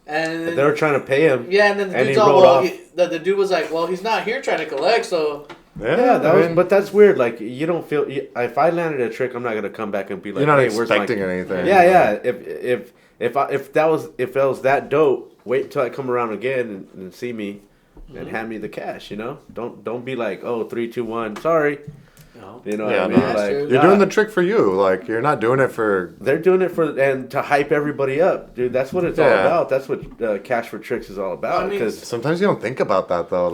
and they were trying to pay him. Yeah, and then the dude's all, the dude was like, well, he's not here trying to collect, so. Yeah, but that's weird. You don't feel. If I landed a trick, I'm not gonna come back and be like, you're not hey, expecting anything. Yeah. If that was that dope, wait until I come around again and see me, and hand me the cash. Don't be like, oh, 3, 2, 1, sorry. You know what I mean? You're doing the trick for you. You're not doing it for... They're doing it and to hype everybody up. Dude, that's what it's all about. That's what Cash for Tricks is all about. Because sometimes you don't think about that, though.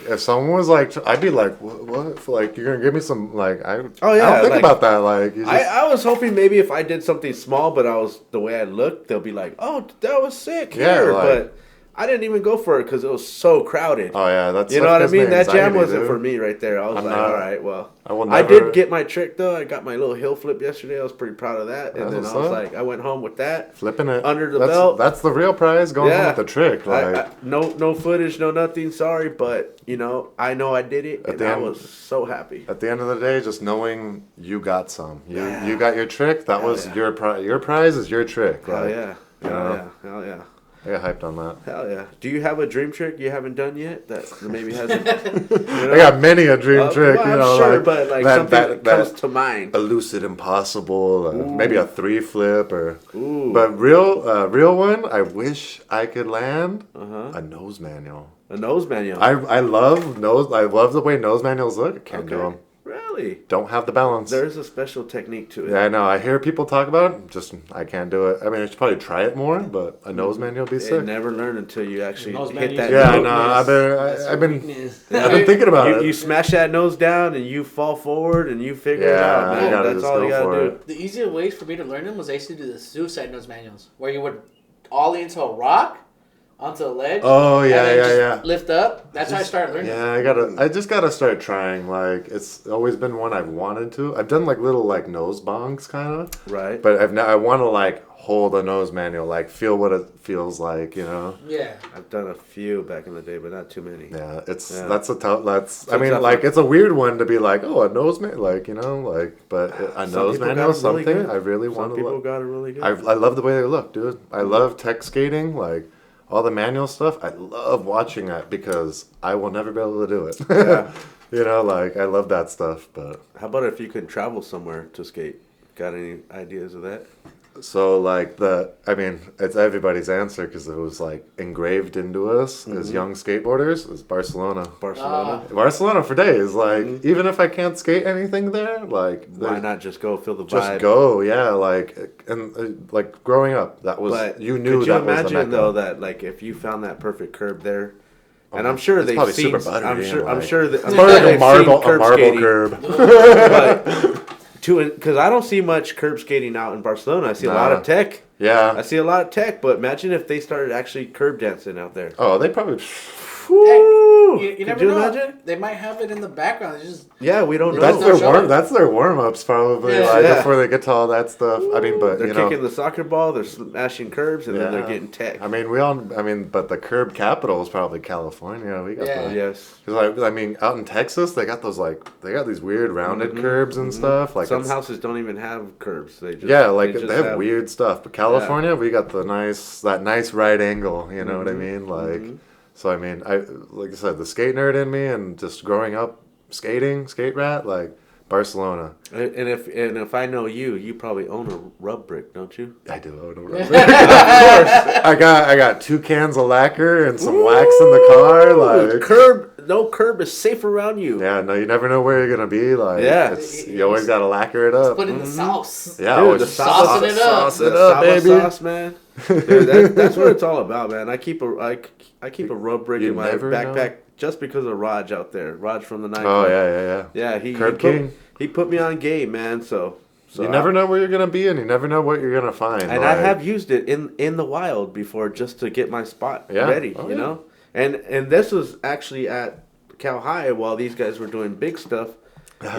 If someone was I'd be like, what? You're going to give me some... I don't think about that. I was hoping maybe if I did something small, but the way I looked, they'll be like, oh, that was sick. Yeah, but... I didn't even go for it because it was so crowded. Oh yeah, that's you know what I mean. That jam wasn't for me right there. I was all right, well, I did get my trick though. I got my little hill flip yesterday. I was pretty proud of that. And then I was I went home with that, flipping it under the belt. That's the real prize. Going home with the trick. No footage, no nothing. Sorry, but I know I did it, and I was so happy. At the end of the day, just knowing you got some, you got your trick. That was your prize. Your prize is your trick. Hell yeah. Hell yeah. I got hyped on that. Hell yeah. Do you have a dream trick you haven't done yet that maybe hasn't? I got many a dream trick. Well, I'm sure, but something that comes to mind. Elusive Impossible, maybe a 3 flip or. Ooh. But real one, I wish I could land a nose manual. A nose manual. I love the way nose manuals look. I can't do them. Really? Don't have the balance. There's a special technique to it. Yeah, I know. I hear people talk about it. Just I can't do it. I mean, I should probably try it more, but a nose manual would be You sick. never learn until you actually Nose hit manuals that. Yeah, I note. know. I've been thinking about it. You smash that nose down and you fall forward and you figure it out, man. gotta That's just all go you gotta for do. it. The easier ways for me to learn them was I used to do the suicide nose manuals, where you would ollie into a rock, onto a ledge. Oh, yeah, and then yeah, just yeah. lift up. That's how I started learning. Yeah, I just gotta start trying. Like, it's always been one I've wanted to. I've done like little like nose bongs kind of. Right. But I want to like hold a nose manual, like feel what it feels like, you know. Yeah. I've done a few back in the day, but not too many. Yeah, Yeah. that's a tough. That's It's a tough like one. it's a weird one to be like, oh, a nose man, like you know, like, but a Some nose people manual got is it really something good. I really Some want to. people got it really good. I love the way they look, dude. I love tech skating, like all the manual stuff. I love watching that because I will never be able to do it. Yeah. You know, like I love that stuff. But How about if you could travel somewhere to skate? Got any ideas of that? so like it's everybody's answer because it was like engraved into us as young skateboarders. Is Barcelona. Barcelona? Barcelona for days. Like even if I can't skate anything there, like Why not just go feel the vibe? just go? Yeah, like and like growing up, that was But you knew could you that was the imagine Mecca. though that like if you found that perfect curb there, and I'm sure It's they've probably seen. super buttery I'm sure. and, I'm like- sure that. It's probably like a they've marble seen skating, curb. But because I don't see much curb skating out in Barcelona. I see a lot Nah. of tech. I Yeah. see a lot of tech. But imagine if they started actually curb dancing out there. Oh, they probably. Woo! You Could never you know. imagine? They might have it in the background. It's just Yeah, we don't know. That's no their showing. That's their warm ups probably. Yeah. Like Yeah. before they get to all that stuff. I mean, but They're you know. kicking the soccer ball. They're smashing curbs, and then they're Yeah. getting tech. I mean, but the curb capital is probably California. We got Yeah. the. Yes. Cause I mean, out in Texas, they got these weird rounded curbs and stuff. Like Some it's- houses don't even have curbs. They just Yeah, like just they have weird stuff. But California, we got that nice right angle. You know what I mean? Like, so I mean, like I said, the skate nerd in me, and just growing up skating, skate rat, like Barcelona. And if I know you, you probably own a rub brick, don't you? I do own a rubber. Of course, I got 2 cans of lacquer and some wax in the car. Like, no curb is safe around you. yeah, no, you never know where you're gonna be. Like, Yeah. you always gotta lacquer it up. put in the sauce. Yeah, Dude, always the saucing it up. sauce The it up, Saba baby. sauce, man. Dude, that's what it's all about, man. I keep a rub brick You in my never backpack know. just because of Raj out there. Raj from the night. Oh Club. yeah. Yeah, Curb King. He put me on game, man. So You never know where you're gonna be, and you never know what you're gonna find. And I have used it in the wild before just to get my spot ready, Oh, you yeah. know. And this was actually at Cal High while these guys were doing big stuff.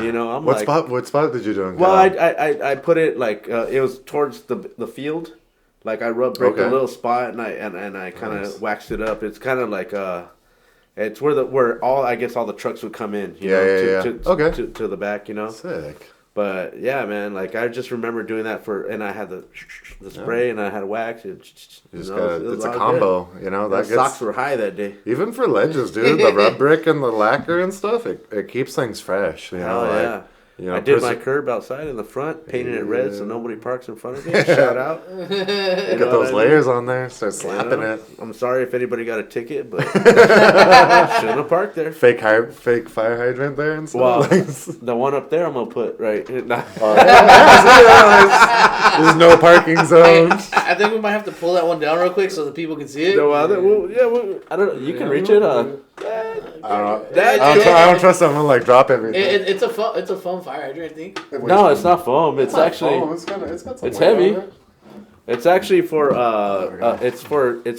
You know, I'm What like, spot? What spot did you do in well, Cal? I put it like it was towards the field. Like I rubbed brick Okay. a little spot and I kind of Nice. waxed it up. It's kind of like it's where all the trucks would come in. You Yeah, know, yeah, to, yeah. Okay. to the back. You know. Sick. But yeah, man, like I just remember doing that and I had the spray and I had wax. And, You just it gotta, was it's a all combo, you know. good. That The socks gets were high that day. even for ledges, dude. The rub brick and the lacquer and stuff. It keeps things fresh. You know, Hell like, yeah. you know, I did my curb outside in the front, painted it red so Yeah. nobody parks in front of me. Shout out. You Get know those what I layers on there. Start mean? slapping You know? it. I'm sorry if anybody got a ticket, but shouldn't have parked there. Fake fire hydrant there and Well, stuff. the one up there I'm gonna put right. Nah. There's no parking zones. I think we might have to pull that one down real quick so the people can see it. No, I don't know. You can reach it. I don't know. That's I good. don't trust someone like drop everything. It's a foam fire hydrant, I think. No, it's not foam. It's actually it's got some it's weight heavy. on it. it's actually for it's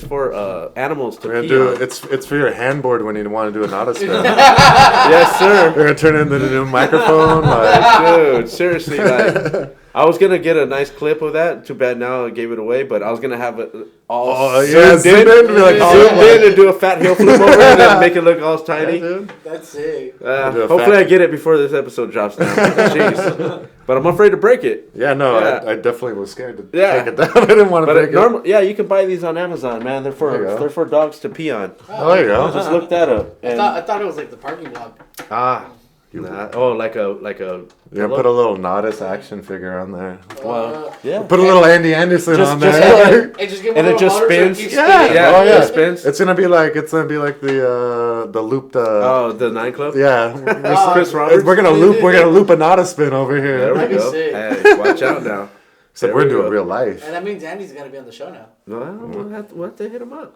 for animals to We're pee gonna do on. it's for your handboard when you want to do an auto spin. Yes, sir. We're gonna turn it into the new microphone. Like, Dude, seriously, like I was gonna get a nice clip of that. Too bad now I gave it away, but I was gonna have it all yeah, zoomed in, be like, zoomed in and do a fat heel flip over and then make it look all tiny. dude. That's sick. Do a Hopefully, fat- I get it before this episode drops down. Jeez, but I'm afraid to break it. Yeah, no, Yeah. I definitely was scared to Yeah. take it down. I didn't want to But break it. normal, yeah, you can buy these on Amazon, man. There you go. They're for dogs to pee on. Oh, there you go. Just look that up. I thought it was like the parking lot. like a Yeah, put a little Nodus action figure on there. Well, yeah. Put a little Andy Anderson on there. And just give And it just spins. Yeah, it spins. It's gonna be like the looped. The 9 Club. Yeah, Chris Roberts. we're gonna loop a Nodus spin over here. There we That'd be go. sick. Hey, watch out now. So There we're we doing go. real life. And that means Andy's gonna be on the show now. Well, we'll have to hit him up.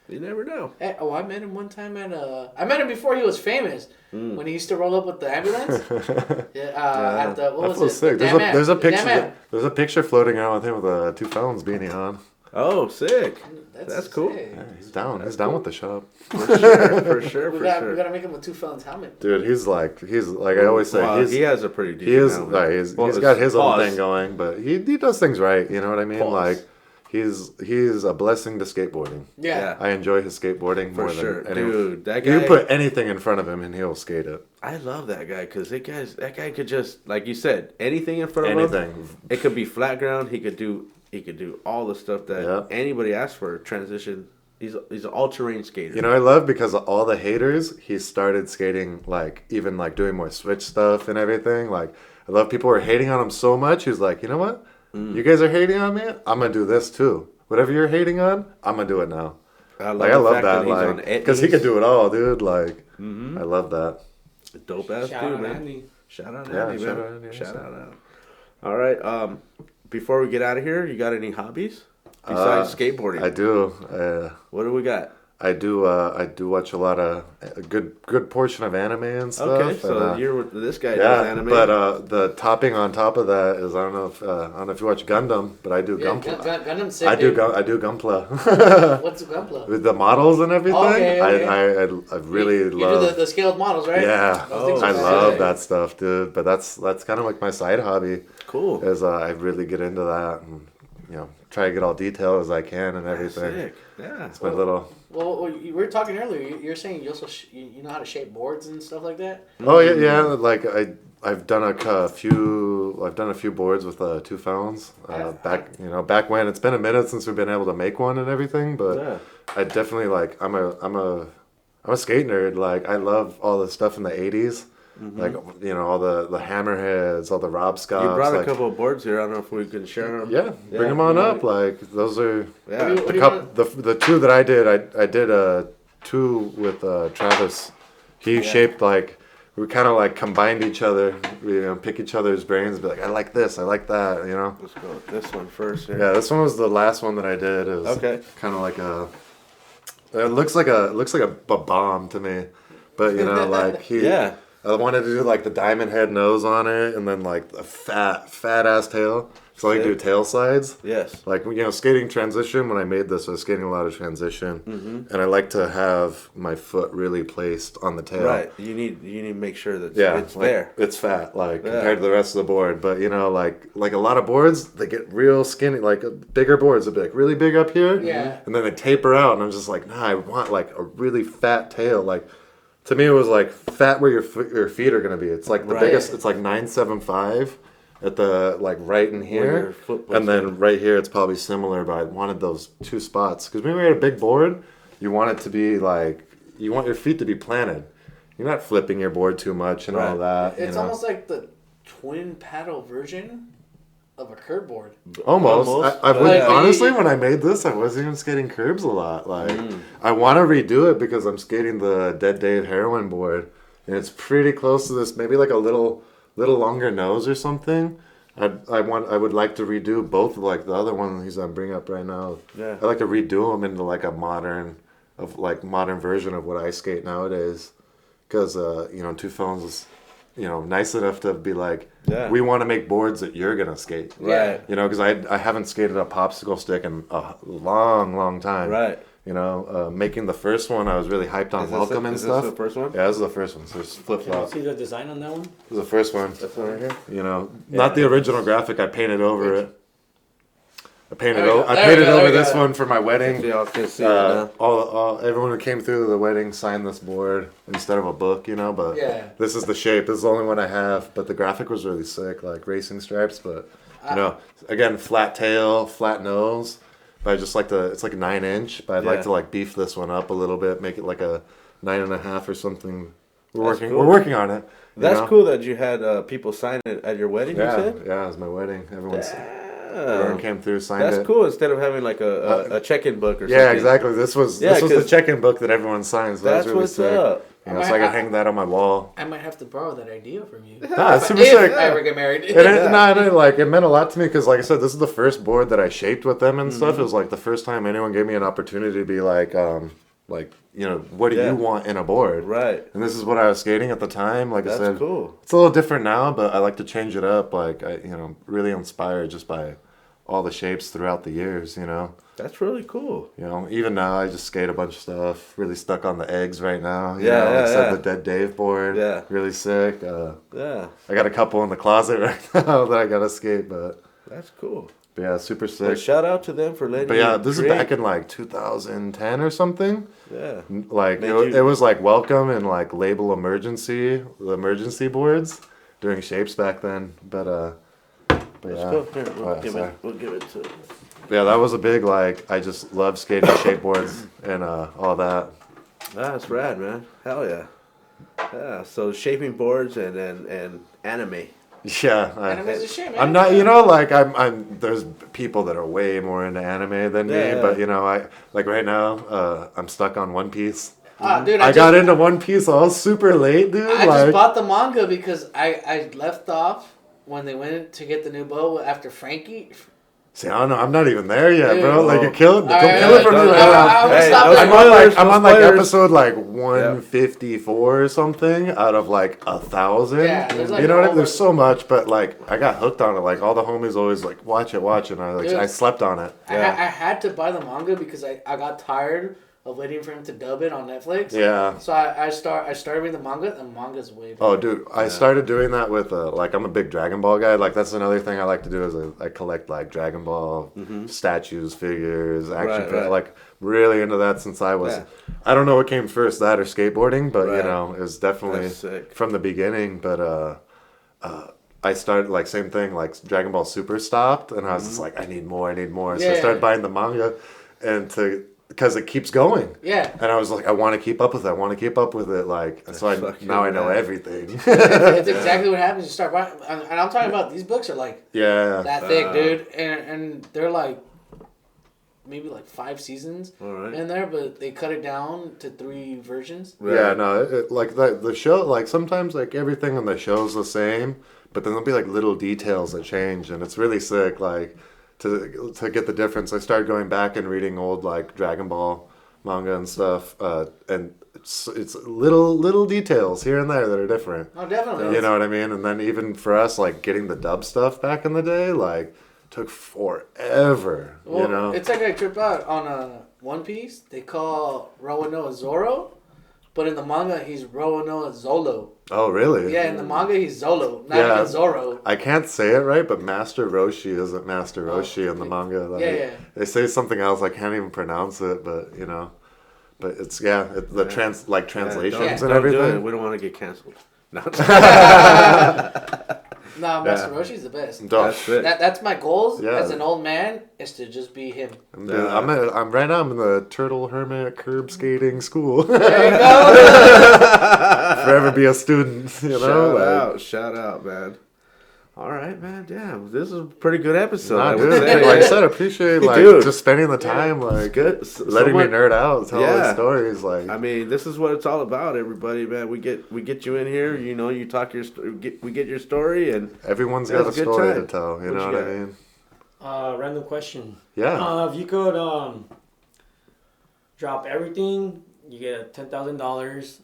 You never know. Hey, I met him one time at I met him before he was famous. When he used to roll up with the ambulance. At the what That was feels it? sick. The There's a Damn picture. Man. There's a picture floating around with him with a Two Felons beanie on. Oh, sick. That's cool. sick. Yeah, he's down. He's down with the shop. For sure. We gotta make him a Two Felons helmet. Dude, he's like I always say, Well, he has a pretty decent he is helmet. like, Well, he's got his own pause. thing going, but he does things right. You know what I mean? Pause. Like he's a blessing to skateboarding. Yeah. I enjoy his skateboarding For more sure. than anyone. Dude, that guy. You put anything in front of him and he'll skate it. I love that guy because that guy could just, like you said, anything in front of him. Anything. It could be flat ground. He could do all the stuff that Yeah. anybody asks for. Transition. He's an all-terrain skater. You know, I love because of all the haters, he started skating like even like doing more switch stuff and everything. Like I love people were hating on him so much. He's like, you know what? You guys are hating on me. I'm gonna do this too. Whatever you're hating on, I'm gonna do it now. I Like I the love fact that, he's on like it. because he He's could do it all, dude. Like I love that. a dope ass Shout dude, out man. Andy. Shout out Yeah, Andy, shout man. out Andy Shout Anderson. out. All right. Before we get out of here, you got any hobbies besides skateboarding? I do. What do we got? I do watch a lot of a good portion of anime and stuff. Okay, so and, you're with this guy does yeah, anime. but the topping on top of that is I don't know if you watch Gundam, but I do Yeah, Gunpla. Gundam's sick. I do dude. Gunpla. What's a Gunpla? With the models and everything. Okay. I really you love. do the scaled models, right? Yeah, Those things I are love sick. that stuff, dude. But that's kind of like my side hobby. Cool. Is I really get into that and try to get all detailed as I can and everything. Sick. Yeah. It's my little. Well, you were talking earlier. You're saying you also you know how to shape boards and stuff like that. Oh yeah. Like I've done a few boards with Two Felons back when. It's been a minute since we've been able to make one and everything, but Yeah. I definitely like I'm a skate nerd. Like I love all the stuff in the '80s, like all the Hammerheads, all the Rob Scotts. You brought a like, couple of boards here. I don't know if we can share them. Yeah, bring them on up. Like those are Yeah. What do you the two that I did. I did two with Travis. He shaped like. We kind of like combined each other, pick each other's brains, be like, I like this, I like that, Let's go with this one first here. Yeah, this one was the last one that I did. It was Okay. kind of like it looks like a bomb to me, but like Yeah. I wanted to do like the diamond head nose on it, and then like the fat ass tail. So I like to do tail slides. Yes. Like skating transition. When I made this, I was skating a lot of transition, and I like to have my foot really placed on the tail. Right. You need to make sure that it's like, there. It's fat, like compared to the rest of the board. But like a lot of boards, they get real skinny. Like bigger boards, they'll be like really big up here, and then they taper out. And I'm just like, nah, I want like a really fat tail. Like to me, it was like fat where your feet are gonna be. It's like the biggest. It's like 975 at the like right in here, and then right here it's probably similar. But I wanted those two spots because when we had a big board, you want it to be like you want your feet to be planted. You're not flipping your board too much and all that. It's almost like the twin paddle version of a curb board. Almost. Honestly, when I made this, I wasn't even skating curbs a lot. Like, I want to redo it because I'm skating the Dead Dave Heroin board, and it's pretty close to this. Maybe like a little longer nose or something. I would like to redo both of like the other one he's gonna bring up right now. Yeah. I'd like to redo them into like a modern version of what I skate nowadays, because Two Felons is nice enough to be like, we want to make boards that you're gonna skate. Right. Because I haven't skated a popsicle stick in a long time. Right. Making the first one, I was really hyped on welcome and stuff. Is this the first one? Yeah, this is the first one. So it's flip Can you flop. see the design on that one? This is the first one. This one right here? Not the original graphic. I painted over it. I painted There we go. over. I There we painted go, there over we this go. one for my wedding. Y'all can see it now. Everyone who came through the wedding signed this board instead of a book, But this is the shape. This is the only one I have. But the graphic was really sick, like racing stripes. But again, flat tail, flat nose. But I just like it's like a 9-inch. But I'd like to like beef this one up a little bit, make it like a 9.5 or something. We're working on it. That's cool that you had people sign it at your wedding. Yeah, you said? yeah, it was my wedding. Everyone came through, signed it. That's cool. Instead of having like a check-in book or something. Yeah, exactly. This was the check-in book that everyone signs. So that's really what's sick. up. You know, so I can hang that on my wall. I might have to borrow that idea from you. Nah, it's super if sick. I ever get married. It meant a lot to me because, like I said, this is the first board that I shaped with them and stuff. It was like the first time anyone gave me an opportunity to be like, what do you want in a board? Right. And this is what I was skating at the time. Like I said, cool. It's a little different now, but I like to change it up. Like really inspired just by all the shapes throughout the years. That's really cool. Even now I just skate a bunch of stuff. Really stuck on the eggs right now. The Dead Dave board. Yeah. Really sick. I got a couple in the closet right now that I gotta skate, but that's cool. But yeah, super sick. Well, shout out to them for letting. But yeah, this is back in like 2010 or something. Yeah. Like it was like Welcome and like Label the emergency boards doing shapes back then. But yeah. We'll give it to. Yeah, that was a big I just love skating skateboards and all that. That's rad, man. Hell yeah. Yeah. So shaping boards and anime. Yeah, Anime's a shit, man. I'm not. I'm. There's people that are way more into anime than me, but I right now. I'm stuck on One Piece. Dude, I got into One Piece all super late, dude. I just bought the manga because I left off when they went to get the new bow after Frankie. See, I don't know. I'm not even there yet, Dude, bro. Like, you're killing. Don't right, kill it for me right now. I'm on episode 154 or something out of 1,000. Yeah, you know what I mean? There's so much, but I got hooked on it. All the homies always watch it, and I slept on it. I had to buy the manga because I got tired of waiting for him to dub it on Netflix. Yeah. So I started reading the manga. The manga's way better. Oh, dude, I started doing that with I'm a big Dragon Ball guy. That's another thing I like to do is I collect Dragon Ball statues, figures, action figures. Really into that since I was. Yeah. I don't know what came first, that or skateboarding, but it was definitely from the beginning. But I started same thing. Dragon Ball Super stopped, and I was just I need more. So I started buying the manga, because it keeps going. Yeah. And I was I want to keep up with it. So now I know everything. It's exactly what happens. You start buying, and I'm talking about these books are that thick, dude, and they're maybe 5 seasons in there, but they cut it down to 3 versions. Right. Yeah, no, the show, sometimes everything on the show's the same, but then there'll be little details that change, and it's really sick. To get the difference, I started going back and reading old Dragon Ball manga and stuff, and it's little details here and there that are different. Oh, definitely. You know what I mean? And then even for us, getting the dub stuff back in the day, took forever. Well, it's I trip out on One Piece. They call Roanoa Zoro, but in the manga he's Roanoa Zolo. Oh, really? Yeah, in the manga he's Zolo, not even Zoro. I can't say it right, but Master Roshi isn't Master Roshi in the manga. They say something else. I can't even pronounce it, but but it's translations and everything. We don't want to get canceled. No. No, Master Roshi's the best. That's my goals as an old man, is to just be him. I'm right now. I'm in the Turtle Hermit curb skating school. There you go. Forever be a student. Shout out, man. All right, man. Damn, this is a pretty good episode. Like I said, I appreciate just spending the time, good. letting me nerd out, tell all these stories. I mean, this is what it's all about, everybody, man. We get you in here. You talk we get your story, and everyone's got a story to tell. You know what I mean? Random question. Yeah. If you could drop everything, you get $10,000,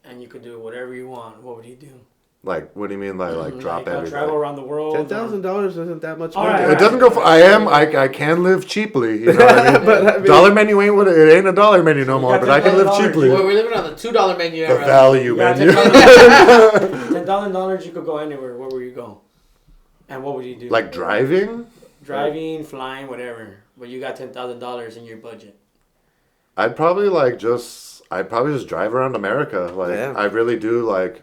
and you could do whatever you want. What would you do? What do you mean drop everything? Travel around the world. $10,000 isn't that much money. Right. It doesn't go for. I can live cheaply. You know what I mean? But, dollar menu ain't what it ain't a dollar menu no more. But I can live cheaply. We're living on the $2 menu. The value menu. $10,000, you could go anywhere. Where would you go? And what would you do? Driving? Driving, flying, whatever. But you got $10,000 in your budget. I'd probably just drive around America. I really do I've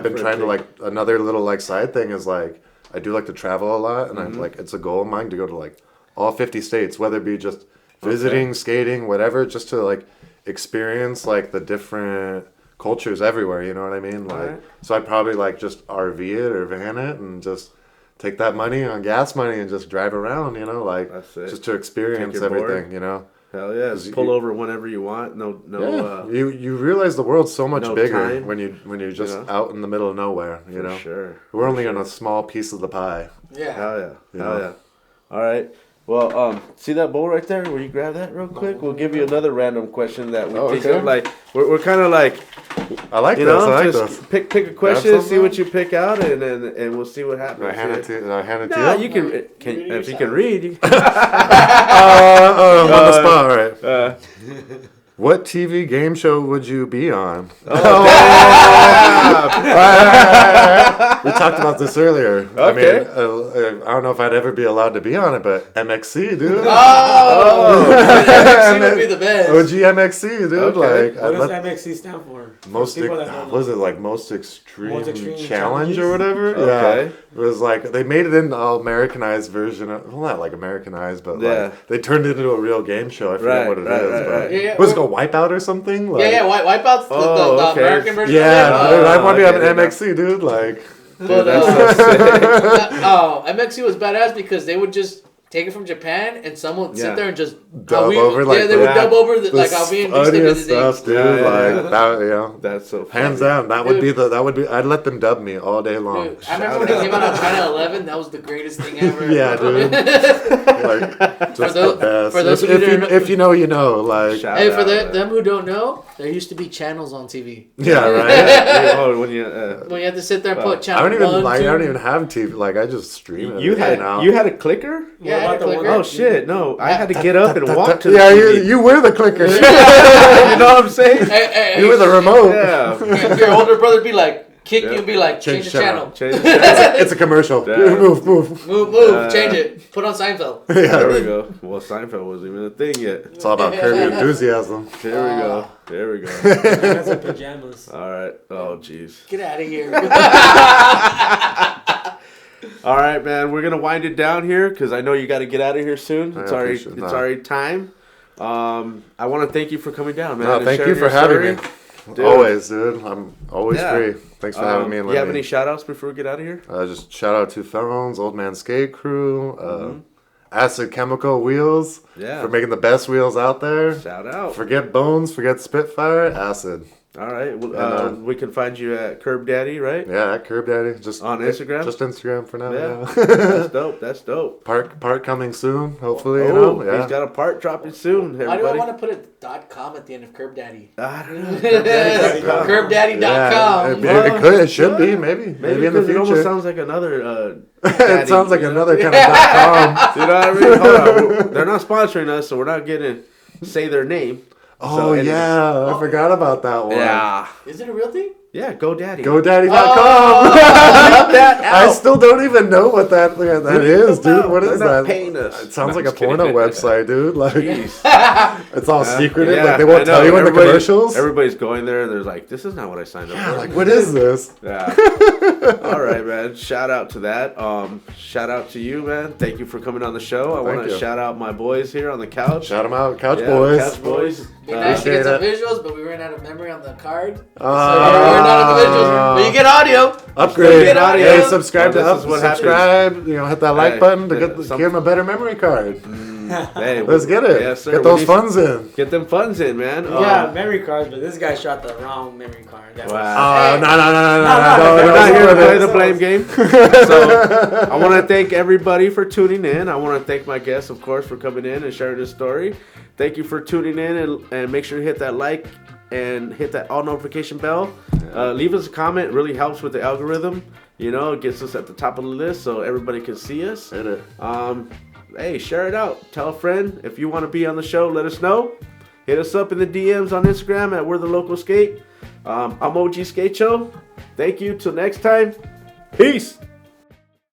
been trying to another little side thing is I do like to travel a lot, and I'm it's a goal of mine to go to all 50 states, whether it be just visiting, skating, whatever, just to experience the different cultures everywhere. You know what I mean? Like, Right. so I'd probably like just RV it or van it and just take that money on gas money and just drive around. You know, like That's it. just to experience Take your board. everything. You know. Hell yeah! Just pull over whenever you want. No. You realize the world's so much no bigger time. when you're just You know? out in the middle of nowhere. You For know, sure. we're only on a small piece of the pie. Yeah. Hell yeah! Yeah. Hell yeah! All right. Well, see that bowl right there? Will you grab that real quick? We'll give you another random question that we think okay. of. Like we're kind of like, I like you this. know, I like just this. pick a question, some, see what you pick out, and we'll see what happens. Do I hand it to No, you? you can. Read it If you yourself. can read. You I'm on the spot. All right. What TV game show would you be on? We talked about this earlier. Okay. I mean, I don't know if I'd ever be allowed to be on it, but MXC, dude. MXC would be the best. OG MXC, dude. Okay. Like, What does MXC stand for? most People that don't know. was it like most extreme, Most Extreme challenge Challenges? or whatever? Okay. Yeah, it was like they made it into all Americanized version. Well, not like Americanized, but Yeah. like they turned it into a real game show. I forget Right, what it is. right, But right. Yeah, was it called Wipeout or something? Like, Yeah, Wipeout's the okay. American version yeah, of dude, it. I want to be on I get it now. MXC, dude. Like, But That's so sick. MXC was badass because they would just take it from Japan and someone would Yeah. sit there and just Dub over, like, they would the- dub over the like how me and Dix did funniest the thing. stuff, dude. Yeah, yeah, Like that, you know. That's so funny. Hands down, that would be I'd let them dub me all day long. Dude, I remember when it came out on Channel 11. That was the greatest thing ever. Yeah, dude. Like, just those- the best. for those if, who if you didn't- if you know, you know. Like, Shout Hey, out, for man. them who don't know, there used to be channels on TV. yeah, right. Oh, when you When you had to sit there and Well, put channel I don't even 1, like. 2. I don't even have TV. Like, I just stream it. you had now. you had a clicker? Yeah, I had What a about the one clicker. Oh shit! No, I had to get up and walk to the Yeah, TV. you were the clicker. You know what I'm saying? Hey, You were the remote. Yeah. your older brother would be like, kick Yeah. you and be like, change the channel. Change it. It's a commercial. Yeah. Move. Move, change it. Put on Seinfeld. There we go. Well, Seinfeld wasn't even a thing yet. It's all about Curb Your Enthusiasm. There we go. There we go. That's in pajamas. All right. Oh, jeez. Get out of here. All right, man. We're gonna wind it down here because I know you got to get out of here soon. I It's already appreciate that. already time. I want to thank you for coming down, man. No, and thank sharing you for your having story. me. Dude. Always, dude. I'm always Yeah. free. Thanks for having me. And You have letting any me. shout outs before we get out of here? Just shout out to Felons, Old Man Skate Crew, Mm-hmm. Acid Chemical Wheels Yeah. for making the best wheels out there. Shout out. Forget Bones, forget Spitfire, Acid. All right. Well, And, we can find you at Curb Daddy, right? Yeah, that Curb Daddy. Just On Instagram? Just Instagram for now. Yeah. Yeah. That's dope. That's dope. Part coming soon, hopefully. Oh, You know. Yeah. he's got a part dropping soon. Why do I Everybody. want to put a .com at the end of Curb Daddy? I don't know. CurbDaddy.com. CurbDaddy.com. It could. It should be. Maybe in the because it almost future. sounds like another. It sounds like you know? another kind of .com. You know what I mean? Hold on. They're not sponsoring us, so we're not gonna say their name. Oh So, anyways. yeah, I forgot about that one. Yeah. Is it a real thing? Yeah, GoDaddy. GoDaddy.com. that I still don't even know what that is, dude. What They're is not that? paying us. It sounds No, like a I'm just kidding. porno website, dude. Like it's all secretive. Yeah, Like they I won't know. tell you in the Everybody- commercials. Everybody's going there and they're like, this is not what I signed up Yeah, for. like what is this? Yeah. All right, man. Shout out to that. Shout out to you, man. Thank you for coming on the show. I want Thank to you. shout out my boys here on the couch. Shout them out, Couch Yeah, Boys. Couch Boys. Be nice to get some Appreciate visuals, but we ran out of memory on the card. So Ah. we're not on the visuals. But you get audio. Upgrade. Get audio. Hey, subscribe Oh, to this up. is what happens. Subscribe. You know, hit that like Hey, button to yeah, give some- him a better memory card. Hey, Let's get it. Yes, sir. Get We those need- funds in. Get them funds in, man. Yeah, memory cards, but this guy shot the wrong memory card. That was- Wow. Oh no! We're No, not here to play no. the blame game. So I want to thank everybody for tuning in. I want to thank my guests, of course, for coming in and sharing this story. Thank you for tuning in, and make sure to hit that like and hit that all notification bell. Leave us a comment. It really helps with the algorithm. You know, it gets us at the top of the list so everybody can see us. Hit it. Hey, share it out. Tell a friend. If you want to be on the show, let us know. Hit us up in the DMs on Instagram at Where the Locals Sk8. I'm OG Sk8cho. Thank you. Till next time. Peace.